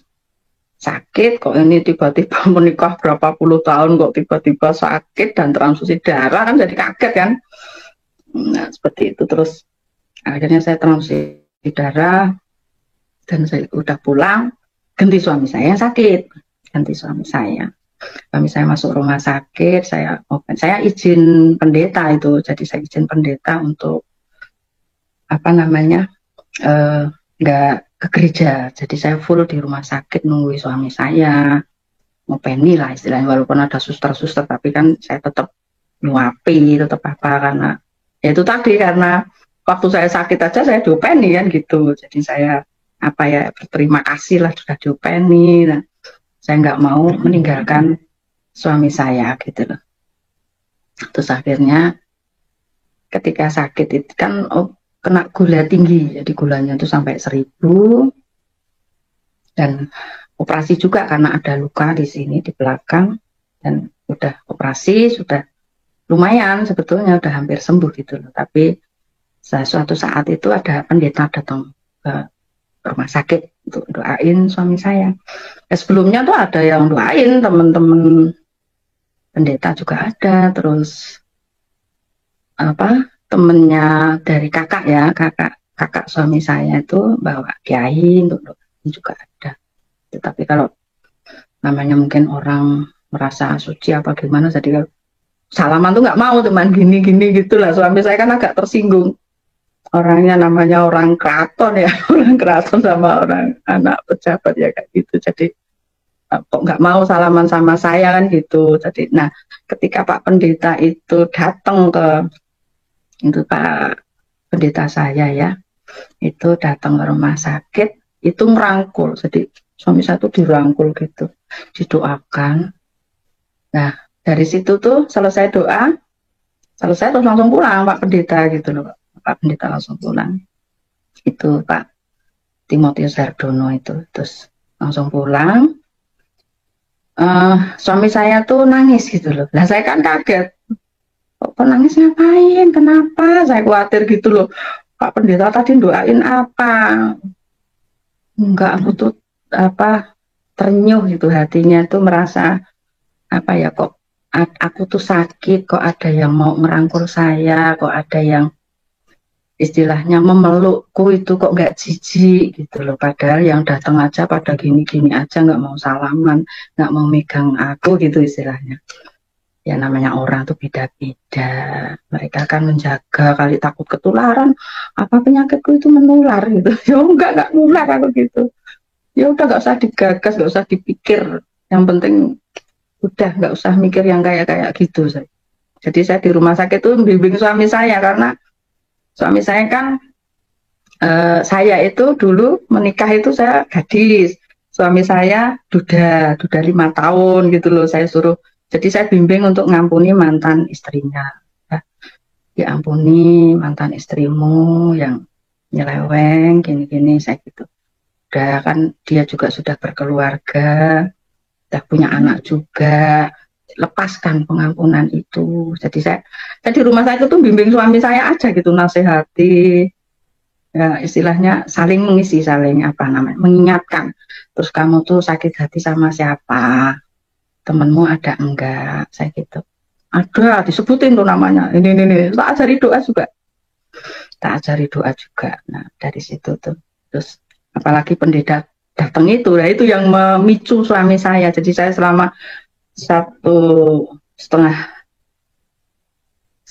sakit, kok ini tiba-tiba menikah berapa puluh tahun kok tiba-tiba sakit dan transfusi darah, kan jadi kaget kan. Nah seperti itu. Terus akhirnya saya transfusi darah dan saya udah pulang, ganti suami saya yang sakit, ganti suami saya masuk rumah sakit. Saya izin pendeta itu, jadi saya izin pendeta untuk apa namanya, nggak ke gereja. Jadi saya full di rumah sakit nunggu suami saya, ngopeni lah istilahnya, walaupun ada suster-suster tapi kan saya tetap nyuapi, tetap apa, karena ya itu tadi, karena waktu saya sakit aja saya diopeni kan gitu. Jadi saya apa ya, berterima kasih lah sudah diopeni. Nah, saya nggak mau meninggalkan suami saya gitu loh. Terus akhirnya ketika sakit itu kan kena gula tinggi, jadi gulanya itu sampai 1000, dan operasi juga karena ada luka di sini di belakang, dan udah operasi sudah lumayan sebetulnya, udah hampir sembuh gitu loh. Tapi suatu saat itu ada pendeta datang ke rumah sakit untuk doain suami saya. Sebelumnya tuh ada yang doain, teman-teman pendeta juga ada, terus apa, temennya dari kakak ya, kakak suami saya itu bawa kiai untuk doain juga ada. Tetapi kalau namanya mungkin orang merasa suci apa gimana, jadi salaman tuh nggak mau, teman gini-gini gitulah. Suami saya kan agak tersinggung, orangnya namanya orang keraton ya, orang keraton sama orang anak pejabat ya kayak gitu. Jadi kok nggak mau salaman sama saya kan gitu. Jadi nah ketika Pak Pendeta itu datang ke, itu Pak Pendeta saya ya, itu datang ke rumah sakit, itu merangkul. Jadi suami saya tuh dirangkul gitu, didoakan. Nah dari situ tuh selesai doa, selesai terus langsung pulang Pak Pendeta gitu loh. Pak Pendeta langsung pulang. Itu Pak Timotius Hardono itu, terus langsung pulang. Suami saya tuh nangis gitu loh. Nah saya kan kaget, kok nangis ngapain, kenapa, saya khawatir gitu loh. Pak Pendeta tadi doain apa? Enggak, aku tuh apa, terenyuh gitu, hatinya tuh merasa apa ya, kok aku tuh sakit, kok ada yang mau ngerangkul saya, kok ada yang istilahnya memelukku itu kok nggak jijik gitu loh. Padahal yang datang aja pada gini-gini aja, nggak mau salaman, nggak mau megang aku gitu istilahnya. Ya namanya orang tuh beda-beda, mereka akan menjaga, kali takut ketularan, apa penyakitku itu menular gitu. Ya enggak nular aku gitu. Ya udah nggak usah digagas, nggak usah dipikir, yang penting udah nggak usah mikir yang kayak gitu. Jadi saya di rumah sakit tuh bimbing suami saya, karena suami saya kan, saya itu dulu menikah itu saya gadis, suami saya duda 5 tahun gitu loh. Saya suruh, jadi saya bimbing untuk ngampuni mantan istrinya. Ya ampuni mantan istrimu yang nyeleweng gini-gini, saya gitu. Udah kan dia juga sudah berkeluarga, udah punya anak juga, lepaskan pengampunan itu. Jadi saya di rumah saya itu tuh bimbing suami saya aja gitu, nasihati. Ya, istilahnya saling mengisi, saling apa namanya, mengingatkan. Terus kamu tuh sakit hati sama siapa? Temenmu ada enggak? Saya gitu. Ada, disebutin tuh namanya. Ini. Tak ajari doa juga. Nah, dari situ tuh. Terus apalagi pendeta datang itu, nah itu yang memicu suami saya. Jadi saya selama satu setengah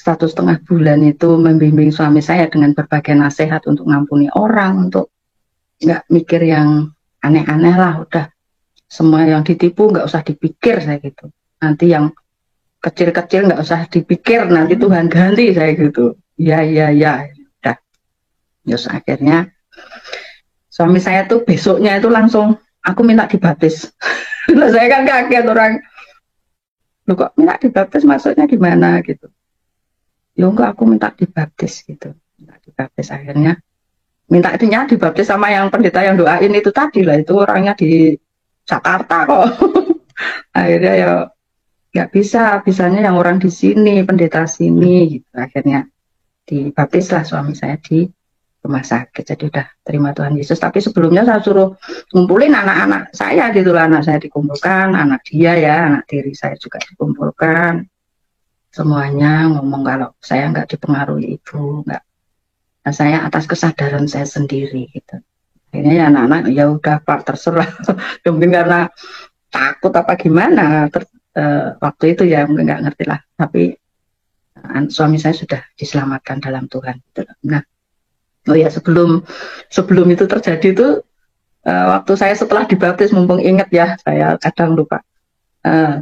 1,5 bulan itu membimbing suami saya dengan berbagai nasihat untuk ngampuni orang, untuk nggak mikir yang aneh-aneh lah, udah semua yang ditipu nggak usah dipikir saya gitu. Nanti yang kecil-kecil nggak usah dipikir, nanti Tuhan ganti saya gitu. Ya ya ya, udah. Terus akhirnya suami saya tuh besoknya itu langsung aku minta dibaptis. Nah, saya kan kaget orang, lu kok minta dibaptis maksudnya gimana gitu. Ya enggak, aku minta dibaptis gitu. Minta dibaptis akhirnya minta itunya dibaptis sama yang pendeta yang doain itu tadi lah, itu orangnya di Jakarta kok. Akhirnya ya nggak bisa, bisanya yang orang di sini, pendeta sini gitu. Akhirnya dibaptis lah suami saya di rumah sakit. Jadi udah terima Tuhan Yesus. Tapi sebelumnya saya suruh ngumpulin anak-anak saya gitu lah, anak saya dikumpulkan, anak dia ya, anak tiri saya juga dikumpulkan. Semuanya ngomong kalau saya nggak dipengaruhi ibu, nggak. Nah, saya atas kesadaran saya sendiri gitu. Akhirnya ya anak-anak ya udah Pak terserah. Mungkin karena takut apa gimana waktu itu ya mungkin nggak ngerti lah. Tapi suami saya sudah diselamatkan dalam Tuhan. Gitu. Nah, oh ya sebelum itu terjadi itu waktu saya setelah dibaptis, mumpung inget ya, saya kadang lupa.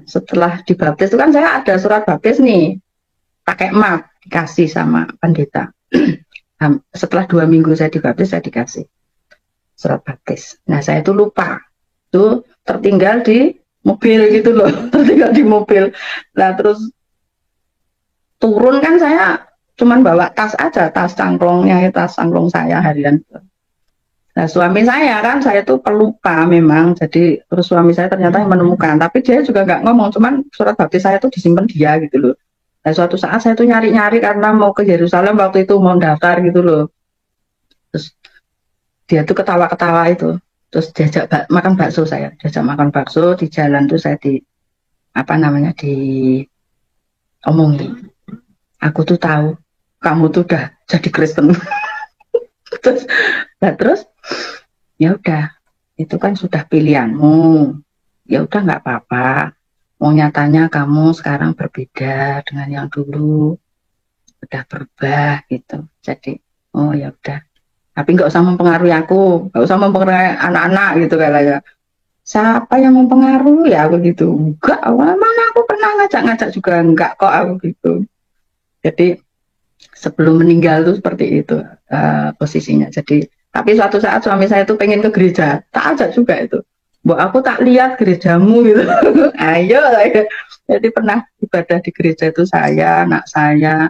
Setelah dibaptis itu kan saya ada surat baptis nih, pakai map dikasih sama pendeta. Setelah 2 minggu saya dibaptis, saya dikasih surat baptis. Nah saya itu lupa, itu tertinggal di mobil gitu loh, tertinggal di mobil. Nah terus turun kan saya cuman bawa tas aja, tas cangklongnya, tas cangklong saya harian. Nah suami saya kan, saya tuh pelupa memang, jadi terus suami saya ternyata yang menemukan, tapi dia juga nggak ngomong, cuman surat baptis saya tuh disimpan dia gitu loh. Nah suatu saat saya tuh nyari-nyari karena mau ke Yerusalem waktu itu, mau daftar gitu loh. Terus dia tuh ketawa-ketawa itu, terus diajak makan bakso, saya diajak makan bakso di jalan tuh, saya di apa namanya diomongin, aku tuh tahu kamu tuh udah jadi Kristen. terus nah terus ya udah, itu kan sudah pilihanmu, ya udah nggak apa-apa, mau nyatanya kamu sekarang berbeda dengan yang dulu, udah berubah gitu. Jadi oh ya udah, tapi nggak usah mempengaruhi aku, nggak usah mempengaruhi anak-anak gitu katanya. Siapa yang mempengaruhi ya aku gitu, enggak, mana aku pernah ngajak-ngajak juga, enggak kok aku gitu. Jadi sebelum meninggal tuh seperti itu posisinya. Jadi tapi suatu saat suami saya tuh pengen ke gereja, tak ajak juga itu. Mbak aku tak lihat gerejamu gitu. Ayo, ayo. Jadi pernah ibadah di gereja itu anak saya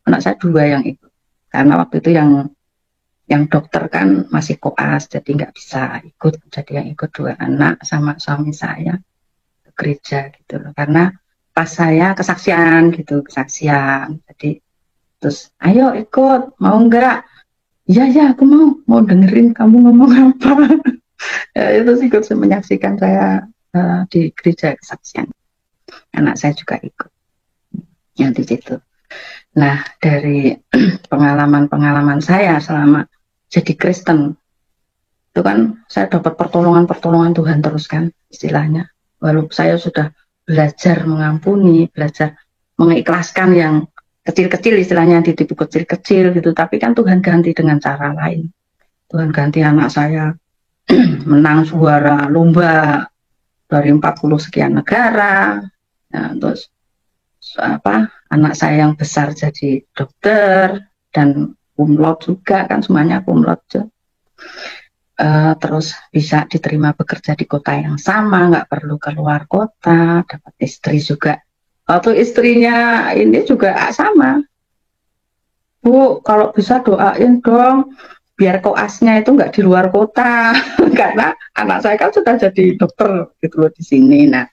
2 yang ikut. Karena waktu itu yang dokter kan masih koas, jadi nggak bisa ikut. Jadi yang ikut 2 anak sama suami saya ke gereja gitu loh. Karena pas saya kesaksian gitu, kesaksian. Jadi terus ayo ikut, mau nggak? Ya ya aku mau dengerin kamu ngomong apa. Ya, itu sih ikut menyaksikan saya di gereja kesaksian. Anak saya juga ikut yang di situ. Nah dari pengalaman-pengalaman saya selama jadi Kristen itu kan saya dapat pertolongan Tuhan terus kan istilahnya. Walaupun saya sudah belajar mengampuni, belajar mengikhlaskan yang kecil-kecil istilahnya, ditipu kecil-kecil gitu, tapi kan Tuhan ganti dengan cara lain. Tuhan ganti anak saya menang juara lomba dari 40 sekian negara. Nah, terus anak saya yang besar jadi dokter dan cum laude juga kan, semuanya cum laude. Terus bisa diterima bekerja di kota yang sama, nggak perlu keluar kota, dapat istri juga. Waktu istrinya ini juga sama, Bu, kalau bisa doain dong biar koasnya itu nggak di luar kota. Karena anak saya kan sudah jadi dokter gitu loh di sini. Nah,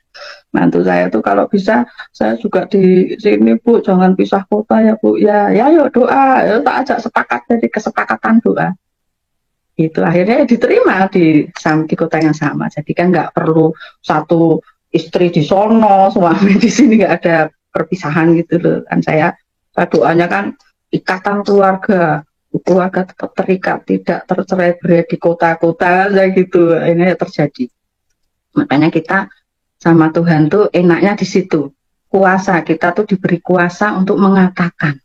mantu saya tuh kalau bisa saya juga di sini Bu, jangan pisah kota ya Bu. Ya yuk doa, ya, tak ajak sepakat, jadi kesepakatan doa. Itu akhirnya diterima di kota yang sama. Jadi kan nggak perlu satu istri di sono, suami di sini, nggak ada perpisahan gitu loh. Kan saya doanya kan ikatan keluarga tetap terikat, tidak tercerai-berai di kota-kota kayak gitu. Ini terjadi. Makanya kita sama Tuhan tuh enaknya di situ. Kuasa, kita tuh diberi kuasa untuk mengatakan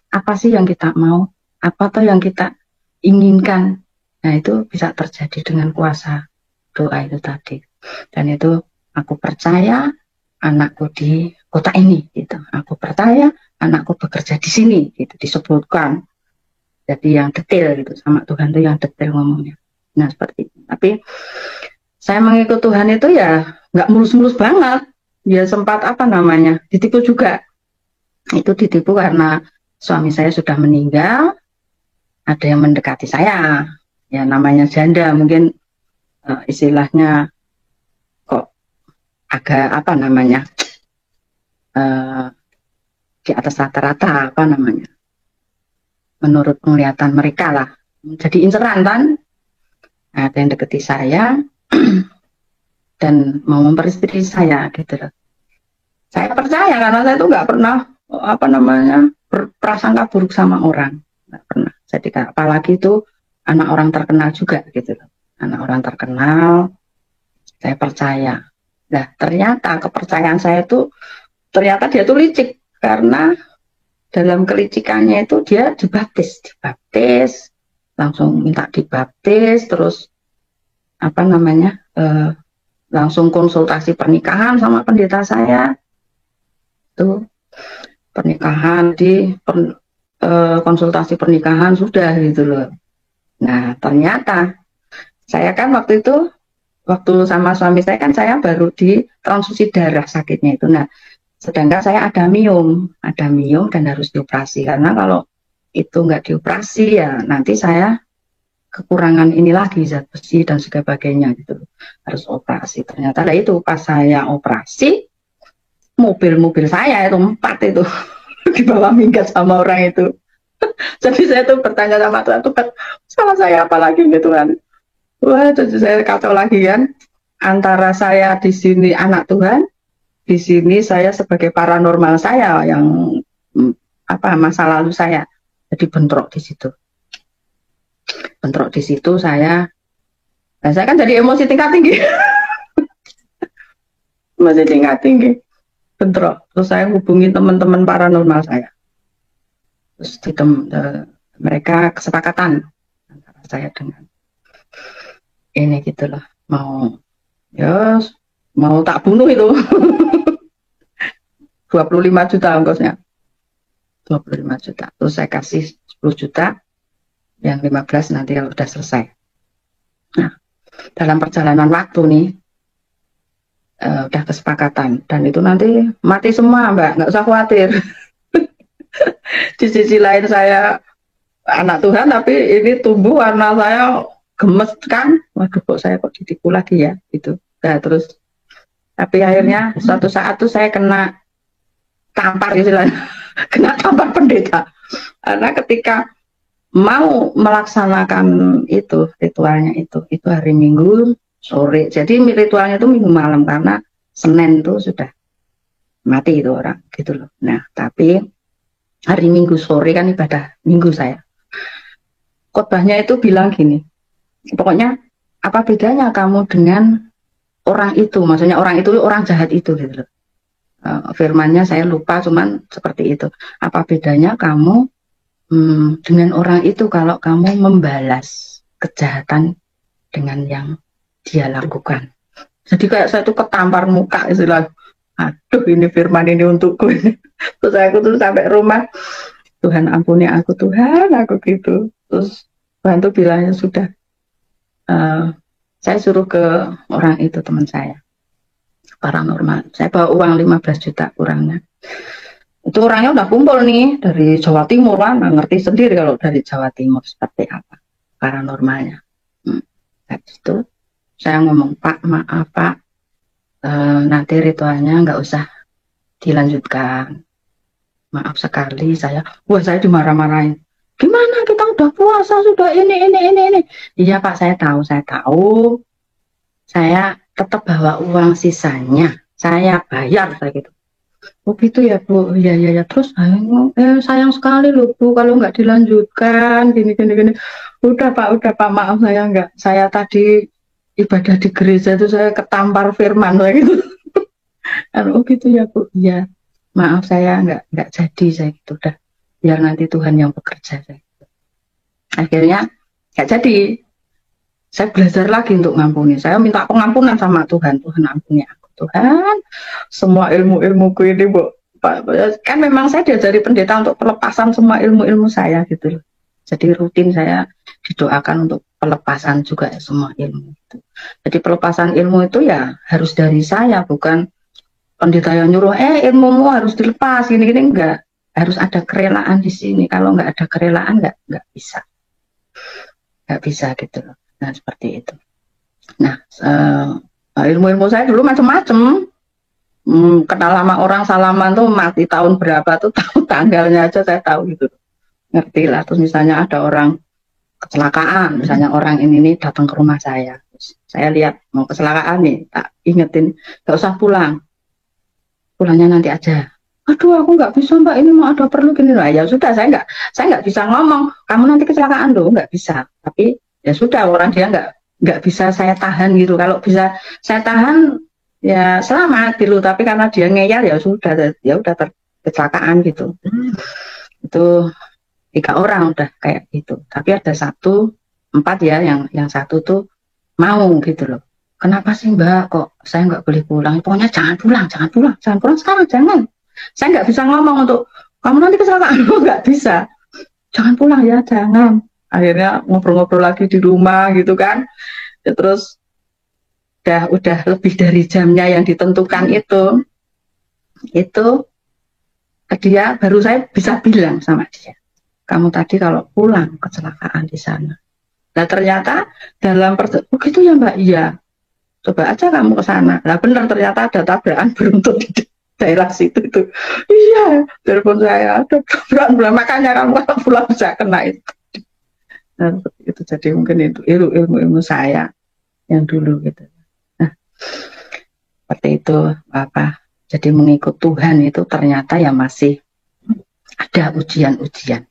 apa sih yang kita mau, apa tuh yang kita inginkan. Nah, itu bisa terjadi dengan kuasa doa itu tadi. Dan itu aku percaya anakku di kota ini gitu. Aku percaya anakku bekerja di sini gitu, disebutkan. Jadi yang detail gitu, sama Tuhan tuh yang detail ngomongnya. Nah, seperti itu. Tapi saya mengikut Tuhan itu ya nggak mulus-mulus banget. Ya sempat apa namanya, ditipu juga. Itu ditipu karena suami saya sudah meninggal, ada yang mendekati saya. Ya namanya janda, mungkin istilahnya kok agak apa namanya, di atas rata-rata apa namanya, menurut penglihatan mereka lah. Jadi inceran kan, ada yang deketi saya dan mau memperistri saya gitu loh. Saya percaya karena saya tuh nggak pernah apa namanya berprasangka buruk sama orang, nggak pernah. Jadi apalagi itu anak orang terkenal juga gitu loh, anak orang terkenal, saya percaya. Nah ternyata kepercayaan saya itu ternyata dia tuh licik karena dalam kelicikannya itu dia dibaptis langsung minta dibaptis, terus apa namanya langsung konsultasi pernikahan sama pendeta saya. Itu pernikahan konsultasi pernikahan sudah gitu loh. Nah ternyata saya kan waktu sama suami saya kan saya baru di transfusi darah sakitnya itu. Nah sedangkan saya ada miom dan harus dioperasi, karena kalau itu nggak dioperasi ya nanti saya kekurangan ini lagi zat besi dan sebagainya gitu, harus operasi. Ternyata lah itu pas saya operasi mobil saya itu 4 itu dibawa minggat sama orang itu. Jadi saya tuh bertanya sama Tuhan, Tuhan salah saya apa lagi gitu kan. Wah, jadi saya kacau lagi kan. Antara saya di sini anak Tuhan, di sini saya sebagai paranormal saya yang apa masa lalu saya. Jadi bentrok di situ. Bentrok di situ saya kan jadi emosi tingkat tinggi. Masih tingkat tinggi. Bentrok. Terus saya hubungi teman-teman paranormal saya. Terus mereka kesepakatan antara saya dengan ini gitu loh, mau tak bunuh itu. 25 juta ongkosnya, 25 juta. Terus saya kasih 10 juta, yang 15 nanti kalau udah selesai. Nah dalam perjalanan waktu nih udah kesepakatan, dan itu nanti mati semua Mbak, nggak usah khawatir. Di sisi lain saya anak Tuhan, tapi ini tumbuh warna saya gemes kan, waduh kok saya kok ditipu lagi ya gitu. Nah terus tapi akhirnya suatu saat tuh saya kena tampar istilahnya, kena tampar pendeta, karena ketika mau melaksanakan itu ritualnya itu hari Minggu sore. Jadi ritualnya itu Minggu malam karena Senin itu sudah mati itu orang gitu loh. Nah tapi hari Minggu sore kan ibadah Minggu saya. Khotbahnya itu bilang gini, pokoknya apa bedanya kamu dengan orang itu, maksudnya orang itu orang jahat itu gitu loh. Firmannya saya lupa, cuman seperti itu. Apa bedanya kamu dengan orang itu kalau kamu membalas kejahatan dengan yang dia lakukan. Jadi kayak saya tuh ketampar muka istilah, aduh ini firman ini untukku. Terus aku tuh sampai rumah, Tuhan ampuni aku Tuhan, aku gitu. Terus Tuhan tuh bilangnya sudah, saya suruh ke orang itu, teman saya paranormal, saya bawa uang 15 juta kurangnya. Itu orangnya udah kumpul nih dari Jawa Timur kan, ngerti sendiri kalau dari Jawa Timur seperti apa paranormalnya. Habis itu saya ngomong, Pak maaf Pak, nanti ritualnya nggak usah dilanjutkan, maaf sekali. Saya dimarah-marahin, gimana kita udah puasa sudah ini. Iya Pak, saya tahu, saya tetap bawa uang sisanya, saya bayar saya gitu. Oh gitu ya Bu, ya. Terus sayang sekali loh Bu kalau nggak dilanjutkan gini. Udah Pak maaf, saya tadi ibadah di gereja itu saya ketampar firman kayak gitu. Oh gitu ya Bu, ya maaf saya nggak jadi saya gitu, udah biar nanti Tuhan yang bekerja saya gitu. Akhirnya nggak jadi, saya belajar lagi untuk ngampuni, saya minta pengampunan sama Tuhan, Tuhan ampuni aku Tuhan, semua ilmu-ilmuku ini Bu, kan memang saya diajari pendeta untuk pelepasan semua ilmu-ilmu saya gitu loh. Jadi rutin saya didoakan untuk pelepasan juga ya, semua ilmu itu. Jadi pelepasan ilmu itu ya harus dari saya, bukan pendeta yang nyuruh ilmumu harus dilepas gini-gini, enggak, harus ada kerelaan di sini. Kalau nggak ada kerelaan nggak bisa gitu loh. Nah seperti itu. Nah ilmu-ilmu saya dulu macam-macam. Kenal sama orang salaman tuh mati tahun berapa tuh, tahu tanggalnya aja saya tahu gitu, ngerti lah. Terus misalnya ada orang kecelakaan, misalnya orang ini datang ke rumah saya, saya lihat mau kecelakaan nih, tak ingetin nggak usah pulang, pulangnya nanti aja. Aduh aku nggak bisa Mbak, ini mau ada perlu gini lah. Ya sudah, saya nggak bisa ngomong kamu nanti kecelakaan loh, nggak bisa. Tapi ya sudah, orang dia nggak bisa saya tahan gitu. Kalau bisa saya tahan ya selamat gitu, tapi karena dia ngeyel ya udah kecelakaan gitu. Itu 3 orang udah kayak gitu. Tapi ada 4 ya, yang 1 tuh mau gitu loh. Kenapa sih Mbak kok saya nggak boleh pulang? Pokoknya jangan pulang sekarang, jangan. Saya nggak bisa ngomong untuk kamu nanti kecelakaan, nggak bisa. Jangan pulang ya, jangan. Akhirnya ngobrol-ngobrol lagi di rumah gitu kan. Ya, terus udah lebih dari jamnya yang ditentukan itu dia baru saya bisa bilang sama dia, kamu tadi kalau pulang kecelakaan di sana. Nah ternyata dalam gitu ya Mbak, iya. Coba aja kamu ke sana. Nah benar, ternyata ada tabrakan beruntun di daerah situ itu. Iya, telepon saya ada tabrakan, makanya kamu kalau pulang bisa kena itu. Nah, itu jadi mungkin itu ilmu saya yang dulu gitu. Nah, seperti itu apa. Jadi mengikut Tuhan itu ternyata ya masih ada ujian-ujian.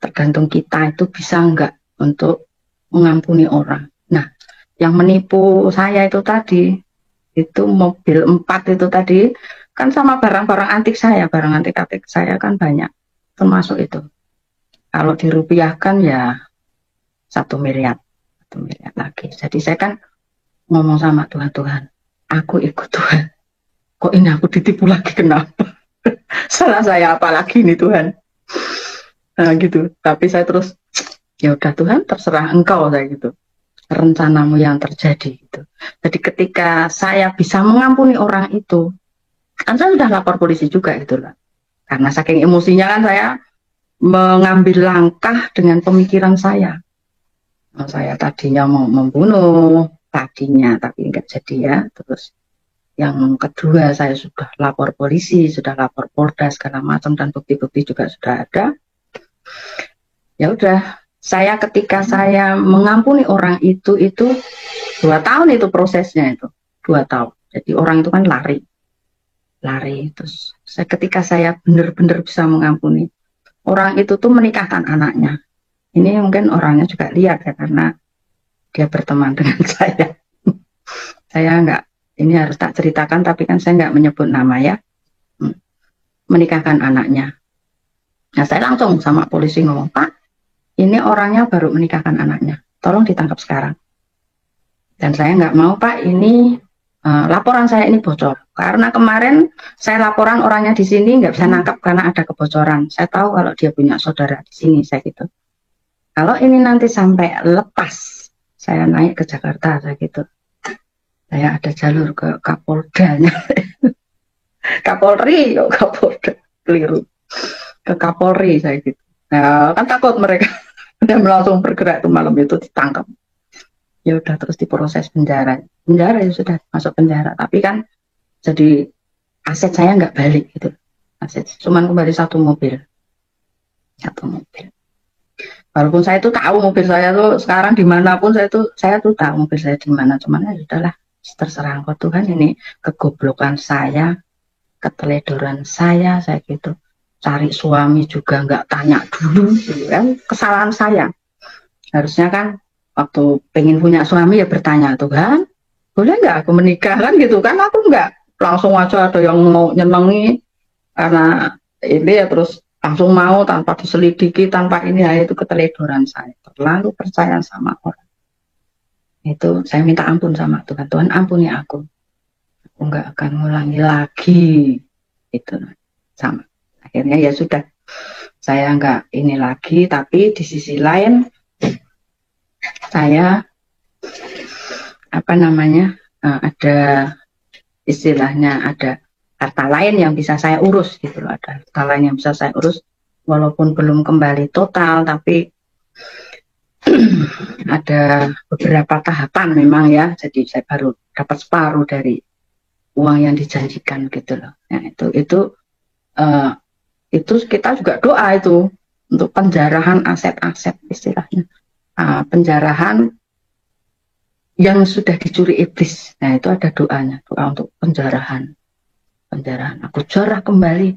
Tergantung kita itu bisa enggak untuk mengampuni orang. Nah, yang menipu saya itu tadi, itu mobil 4 itu tadi, kan sama barang-barang antik saya, barang antik-antik saya kan banyak, termasuk itu. Kalau dirupiahkan ya 1 miliar lagi. Jadi saya kan ngomong sama Tuhan, aku ikut Tuhan. Kok ini aku ditipu lagi, kenapa? Salah saya apa lagi nih Tuhan? Nah gitu. Tapi saya terus, ya udah Tuhan terserah engkau, saya gitu. Rencanamu yang terjadi gitu. Jadi ketika saya bisa mengampuni orang itu, kan saya sudah lapor polisi juga gitu lah. Karena saking emosinya kan saya mengambil langkah dengan pemikiran saya. Nah, saya tadinya mau membunuh tadinya, tapi enggak jadi ya. Terus yang kedua saya sudah lapor polisi, sudah lapor Polda segala macam, dan bukti-bukti juga sudah ada. Ya udah, saya ketika saya mengampuni orang itu 2 tahun itu prosesnya itu 2 tahun. Jadi orang itu kan lari. Terus ketika saya benar-benar bisa mengampuni orang itu tuh menikahkan anaknya. Ini mungkin orangnya juga lihat ya, karena dia berteman dengan saya. Saya enggak, ini harus tak ceritakan, tapi kan saya nggak menyebut nama ya. Menikahkan anaknya. Nah saya langsung sama polisi ngomong, Pak, ini orangnya baru menikahkan anaknya, tolong ditangkap sekarang. Dan saya nggak mau Pak, ini laporan saya ini bocor. Karena kemarin saya laporan orangnya di sini nggak bisa nangkap karena ada kebocoran. Saya tahu kalau dia punya saudara di sini, saya gitu. Kalau ini nanti sampai lepas, saya naik ke Jakarta, saya gitu. Saya ada jalur ke Kapoldanya. Kapolri, Kapolda, keliru. Ke Kapolri saya gitu. Nah, kan takut mereka. Dan langsung bergerak tuh malam itu, ditangkap. Ya udah, terus diproses penjara ya sudah masuk penjara. Tapi kan jadi aset saya nggak balik gitu. Aset cuman kembali 1 mobil. Walaupun saya tuh tahu mobil saya tuh sekarang dimanapun, saya tuh tahu mobil saya di mana. Cuman ya udahlah, terserah engkau Tuhan, ini kegoblokan saya, keteledoran saya gitu. Cari suami juga nggak tanya dulu, gitu kan, kesalahan saya. Harusnya kan waktu pengen punya suami ya bertanya, Tuhan boleh nggak aku menikah kan gitu kan, aku nggak langsung aja ada yang mau nyenengi karena ini ya terus langsung mau tanpa diselidiki tanpa ini ya, itu keteledoran saya, terlalu percaya sama orang. Itu saya minta ampun sama Tuhan, Tuhan ampuni aku nggak akan ngulangi lagi itu sama. Akhirnya ya sudah, saya nggak ini lagi, tapi di sisi lain saya apa namanya ada istilahnya ada harta lain yang bisa saya urus gitu loh, ada harta lain yang bisa saya urus walaupun belum kembali total, tapi ada beberapa tahapan memang ya, jadi saya baru dapat separuh dari uang yang dijanjikan gitu loh. Nah, itu kita juga doa itu untuk penjarahan aset-aset istilahnya, penjarahan yang sudah dicuri iblis. Nah, itu ada doanya, doa untuk penjarahan. Aku jarah kembali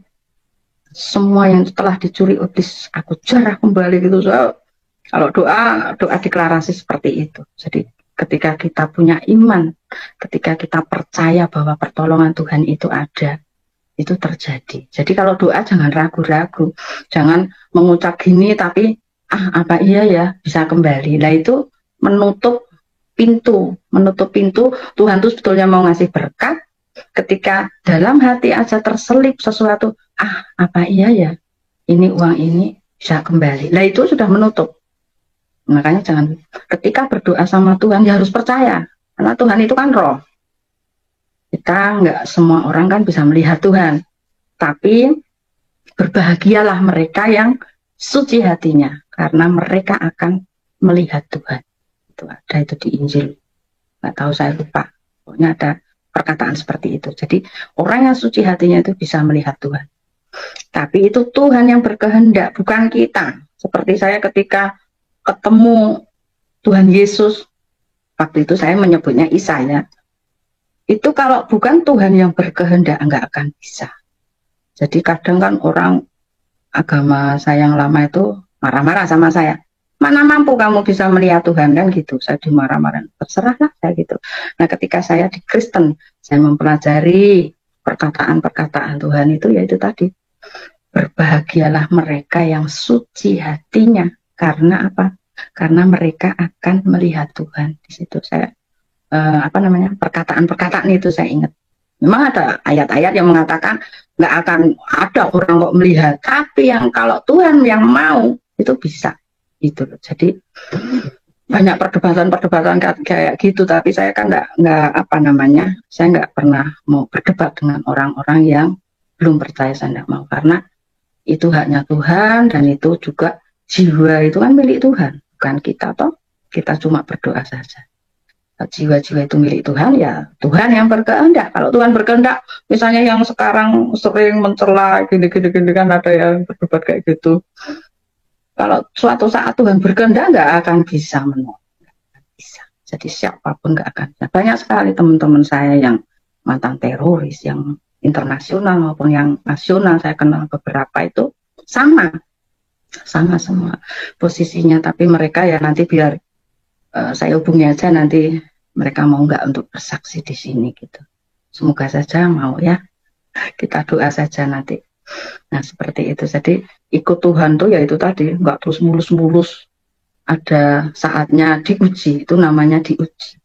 semua yang telah dicuri iblis, aku jarah kembali gitu. So, kalau doa deklarasi seperti itu. Jadi ketika kita punya iman, ketika kita percaya bahwa pertolongan Tuhan itu ada, itu terjadi. Jadi kalau doa jangan ragu-ragu, jangan mengucap gini tapi apa iya ya bisa kembali. Nah, itu menutup pintu Tuhan tuh sebetulnya mau ngasih berkat. Ketika dalam hati aja terselip sesuatu, apa iya ya ini uang ini bisa kembali. Nah, itu sudah menutup. Makanya jangan, ketika berdoa sama Tuhan ya harus percaya, karena Tuhan itu kan roh. Kita nggak semua orang kan bisa melihat Tuhan, tapi berbahagialah mereka yang suci hatinya, karena mereka akan melihat Tuhan. Itu ada itu di Injil, nggak tahu saya lupa, pokoknya ada perkataan seperti itu. Jadi orang yang suci hatinya itu bisa melihat Tuhan, tapi itu Tuhan yang berkehendak, bukan kita. Seperti saya ketika ketemu Tuhan Yesus, waktu itu saya menyebutnya Isa ya, itu kalau bukan Tuhan yang berkehendak nggak akan bisa. Jadi kadang kan orang agama saya yang lama itu marah-marah sama saya, mana mampu kamu bisa melihat Tuhan kan gitu, saya dimarah-marah, terserahlah saya gitu. Nah, ketika saya di Kristen, saya mempelajari perkataan-perkataan Tuhan itu, yaitu tadi, berbahagialah mereka yang suci hatinya, karena apa? Karena mereka akan melihat Tuhan. Di situ saya perkataan-perkataan itu saya ingat. Memang ada ayat-ayat yang mengatakan nggak akan ada orang kok melihat, tapi yang kalau Tuhan yang mau itu bisa gitu. Jadi banyak perdebatan kayak gitu, tapi saya kan nggak saya nggak pernah mau berdebat dengan orang-orang yang belum percaya, saya nggak mau, karena itu haknya Tuhan, dan itu juga jiwa itu kan milik Tuhan, bukan kita toh, kita cuma berdoa saja. Jiwa-jiwa itu milik Tuhan, ya Tuhan yang berkehendak. Kalau Tuhan berkehendak, misalnya yang sekarang sering mencela gini-gini kan ada yang berdebat kayak gitu. Kalau suatu saat Tuhan berkehendak nggak akan bisa menolak, bisa. Jadi siapapun nggak akan. Banyak sekali teman-teman saya yang mantan teroris, yang internasional maupun yang nasional, saya kenal beberapa itu sama semua posisinya, tapi mereka ya nanti biar saya hubungi aja nanti mereka mau nggak untuk bersaksi di sini gitu. Semoga saja mau ya, kita doa saja nanti. Nah, seperti itu. Jadi ikut Tuhan tuh ya itu tadi, nggak terus mulus-mulus. Ada saatnya diuji, itu namanya diuji.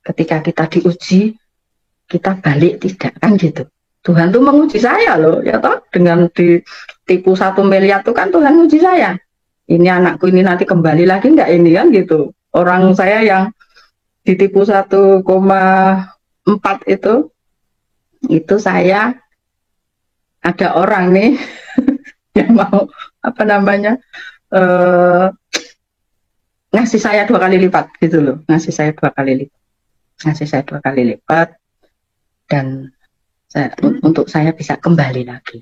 Ketika kita diuji, kita balik tidak kan gitu. Tuhan tuh menguji saya loh, ya toh, dengan ditipu 1 miliar tuh kan Tuhan menguji saya. Ini anakku ini nanti kembali lagi nggak ini kan gitu. Orang saya yang ditipu 1,4 itu saya ada orang nih yang mau ngasih saya 2 kali lipat gitu loh, ngasih saya 2 kali lipat dan untuk saya bisa kembali lagi.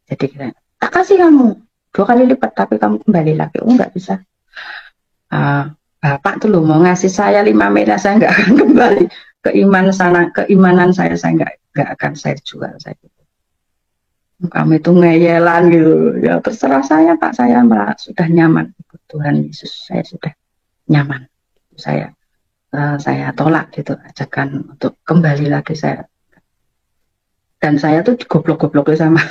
Jadi tak kasih kamu 2 kali lipat tapi kamu kembali lagi. Oh, nggak bisa. Bapak tuh loh mau ngasih saya 5 miliar, saya nggak akan kembali. Keimanan saya nggak akan saya jual. Saya gitu. Kamu itu ngeyelan gitu. Ya terserah saya Pak, saya malah sudah nyaman ikut Tuhan Yesus. Saya sudah nyaman. Saya tolak gitu ajakan untuk kembali lagi saya. Dan saya tuh goblok-goblok sama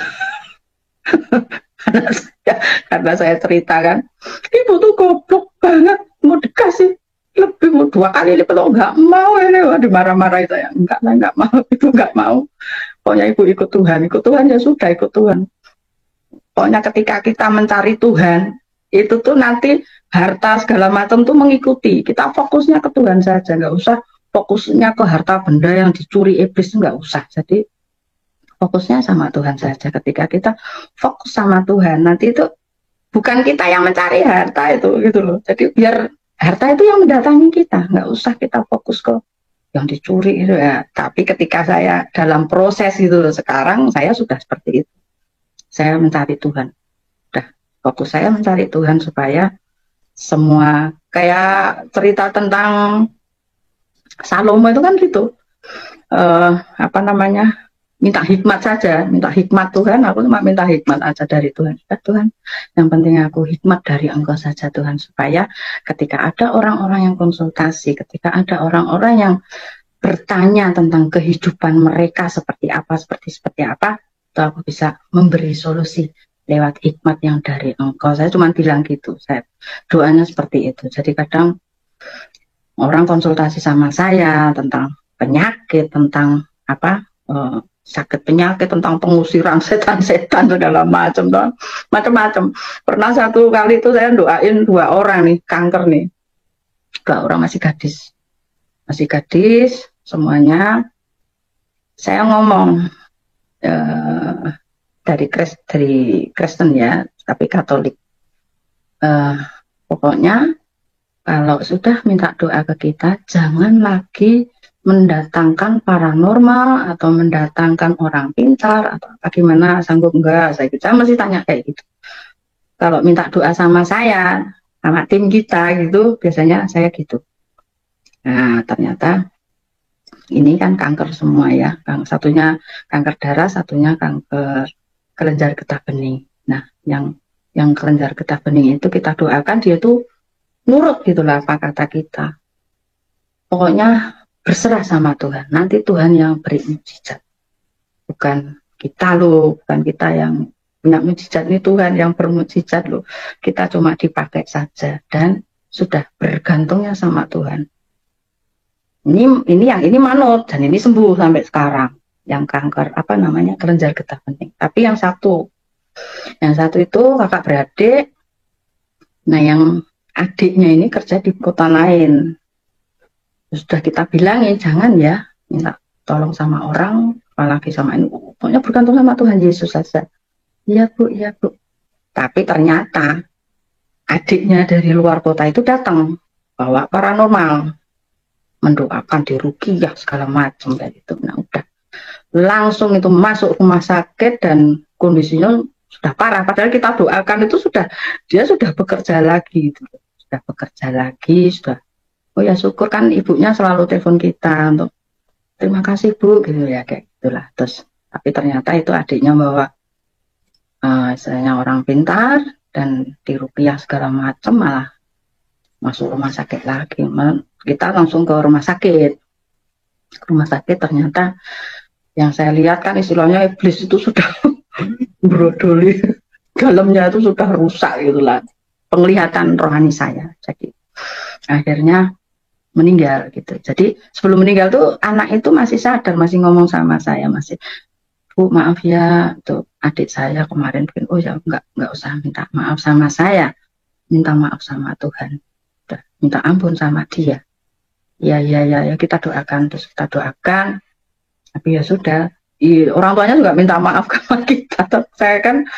anak saya, karena saya ceritakan, ibu tuh goblok banget, mau dikasih lebih, mau 2 kali lipat, lo nggak mau ini. Wah, dimarah-marahin saya, enggak, saya nggak mau, itu nggak mau. Pokoknya ibu ikut Tuhan ya sudah, ikut Tuhan. Pokoknya ketika kita mencari Tuhan, itu tuh nanti harta segala macam tuh mengikuti. Kita fokusnya ke Tuhan saja, nggak usah fokusnya ke harta benda yang dicuri iblis, nggak usah. Jadi fokusnya sama Tuhan saja. Ketika kita fokus sama Tuhan, nanti itu bukan kita yang mencari harta itu, gitu loh. Jadi biar harta itu yang mendatangi kita, nggak usah kita fokus ke yang dicuri itu ya. Tapi ketika saya dalam proses gitu loh, sekarang saya sudah seperti itu. Saya mencari Tuhan. Udah, fokus saya mencari Tuhan supaya semua, kayak cerita tentang Salomo itu kan gitu. Apa namanya? Minta hikmat saja, minta hikmat Tuhan, aku cuma minta hikmat aja dari Tuhan. Ya, Tuhan, yang penting aku hikmat dari Engkau saja Tuhan, supaya ketika ada orang-orang yang konsultasi, ketika ada orang-orang yang bertanya tentang kehidupan mereka seperti apa, seperti apa, itu aku bisa memberi solusi lewat hikmat yang dari Engkau. Saya cuma bilang gitu, saya doanya seperti itu. Jadi kadang orang konsultasi sama saya tentang penyakit, tentang apa, sakit penyakit, tentang pengusiran setan-setan segala macam-macam. Pernah satu kali itu saya doain 2 orang nih kanker nih, 2 orang masih gadis semuanya. Saya ngomong dari Kristen ya, tapi Katolik. Pokoknya kalau sudah minta doa ke kita, jangan lagi mendatangkan paranormal atau mendatangkan orang pintar atau bagaimana, sanggup enggak. Saya masih tanya kayak gitu. Kalau minta doa sama saya, sama tim kita gitu, biasanya saya gitu. Nah, ternyata ini kan kanker semua ya. Satunya kanker darah, satunya kanker kelenjar getah bening. Nah, yang kelenjar getah bening itu kita doakan, dia tuh nurut gitulah apa kata kita. Pokoknya berserah sama Tuhan. Nanti Tuhan yang beri mujizat. Bukan kita loh, bukan kita yang punya mujizat, ini Tuhan yang bermujizat loh. Kita cuma dipakai saja dan sudah bergantungnya sama Tuhan. Ini manut dan ini sembuh sampai sekarang. Yang kanker apa namanya, kelenjar getah bening. Tapi yang satu itu kakak beradik. Nah, yang adiknya ini kerja di kota lain. Sudah kita bilangin jangan ya minta tolong sama orang, apalagi sama ini, pokoknya bergantung sama Tuhan Yesus saja. Iya bu. Tapi ternyata adiknya dari luar kota itu datang bawa paranormal, mendoakan di ruqyah segala macam kayak itu. Nah udah langsung itu masuk rumah sakit dan kondisinya sudah parah. Padahal kita doakan itu dia sudah bekerja lagi, sudah. Oh ya syukur, kan ibunya selalu telepon kita untuk terima kasih bu gitu ya, kayak gitulah. Terus tapi ternyata itu adiknya bawa istilahnya orang pintar dan di ruqyah segala macam, malah masuk rumah sakit lagi. Kita langsung ke rumah sakit. Ternyata yang saya lihat kan istilahnya iblis itu sudah brodoli, dalamnya itu sudah rusak gitulah penglihatan rohani saya. Jadi akhirnya meninggal gitu. Jadi sebelum meninggal tuh anak itu masih sadar, masih ngomong sama saya, masih, Bu maaf ya, tuh adik saya kemarin bikin, oh ya nggak usah minta maaf sama saya, minta maaf sama Tuhan, udah minta ampun sama dia. Ya kita doakan, terus kita doakan. Tapi ya sudah, orang tuanya juga minta maaf sama kita. Saya kan,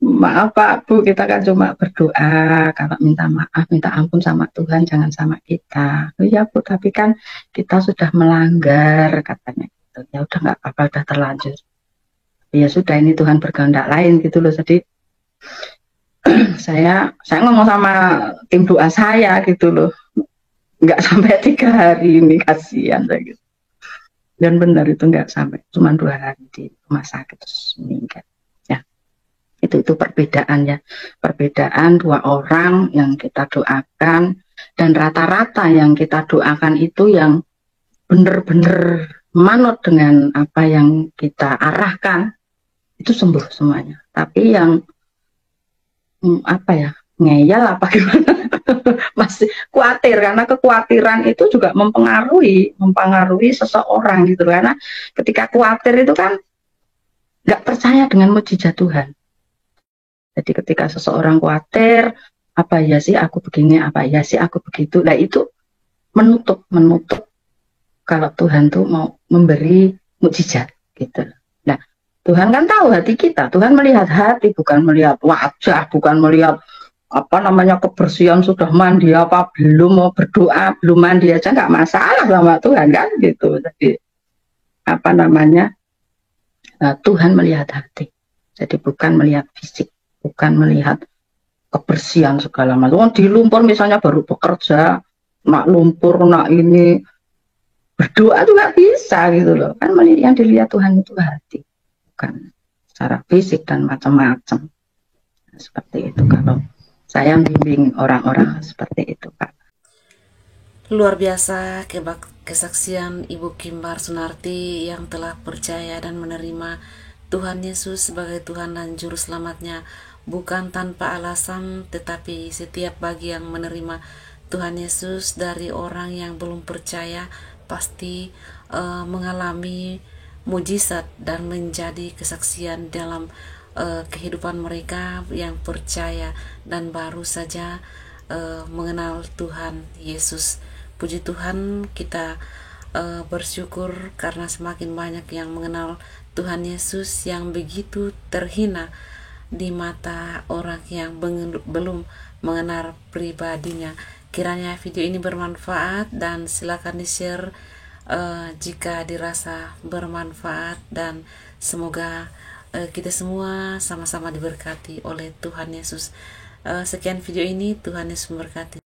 maaf Pak Bu, kita kan cuma berdoa, kalau minta maaf, minta ampun sama Tuhan, jangan sama kita. Oh iya Bu, tapi kan kita sudah melanggar katanya gitu. Ya udah nggak apa-apa, udah terlanjur. Ya sudah, ini Tuhan berkehendak lain gitu loh. Jadi saya ngomong sama tim doa saya gitu loh, nggak sampai 3 hari ini, kasihan saya gitu. Dan benar itu nggak sampai, cuma 2 hari di rumah sakit terus meninggal. Itu perbedaan ya, perbedaan 2 orang yang kita doakan Dan rata-rata yang kita doakan itu yang benar-benar manut dengan apa yang kita arahkan, itu sembuh semuanya. Tapi yang apa ya, ngeyel apa gimana, masih khawatir, karena kekhawatiran itu juga mempengaruhi seseorang gitu. Karena ketika khawatir itu kan nggak percaya dengan mujizat Tuhan. Jadi ketika seseorang khawatir, apa ya sih aku begini, apa ya sih aku begitu, nah itu menutup kalau Tuhan tuh mau memberi mukjizat gitu. Nah, Tuhan kan tahu hati kita. Tuhan melihat hati, bukan melihat wajah, bukan melihat apa namanya kebersihan, sudah mandi apa belum, mau berdoa belum mandi aja nggak masalah sama Tuhan kan gitu. Jadi apa namanya, Tuhan melihat hati. Jadi bukan melihat fisik, bukan melihat kebersihan segala macam. Di lumpur misalnya baru bekerja, nak lumpur, nak ini berdoa tuh nggak bisa gitu loh. Kan yang dilihat Tuhan itu hati, bukan secara fisik dan macam-macam. Seperti itu kalau saya membimbing orang-orang seperti itu, Pak. Luar biasa kesaksian Ibu Kimbar Sunarti yang telah percaya dan menerima Tuhan Yesus sebagai Tuhan dan Juru Selamatnya, bukan tanpa alasan, tetapi setiap bagi yang menerima Tuhan Yesus dari orang yang belum percaya pasti mengalami mujizat dan menjadi kesaksian dalam kehidupan mereka yang percaya dan baru saja mengenal Tuhan Yesus. Puji Tuhan, kita bersyukur karena semakin banyak yang mengenal Tuhan Yesus yang begitu terhina di mata orang yang belum mengenal pribadinya. Kiranya video ini bermanfaat dan silakan di-share jika dirasa bermanfaat, dan semoga kita semua sama-sama diberkati oleh Tuhan Yesus. Sekian video ini, Tuhan Yesus memberkati.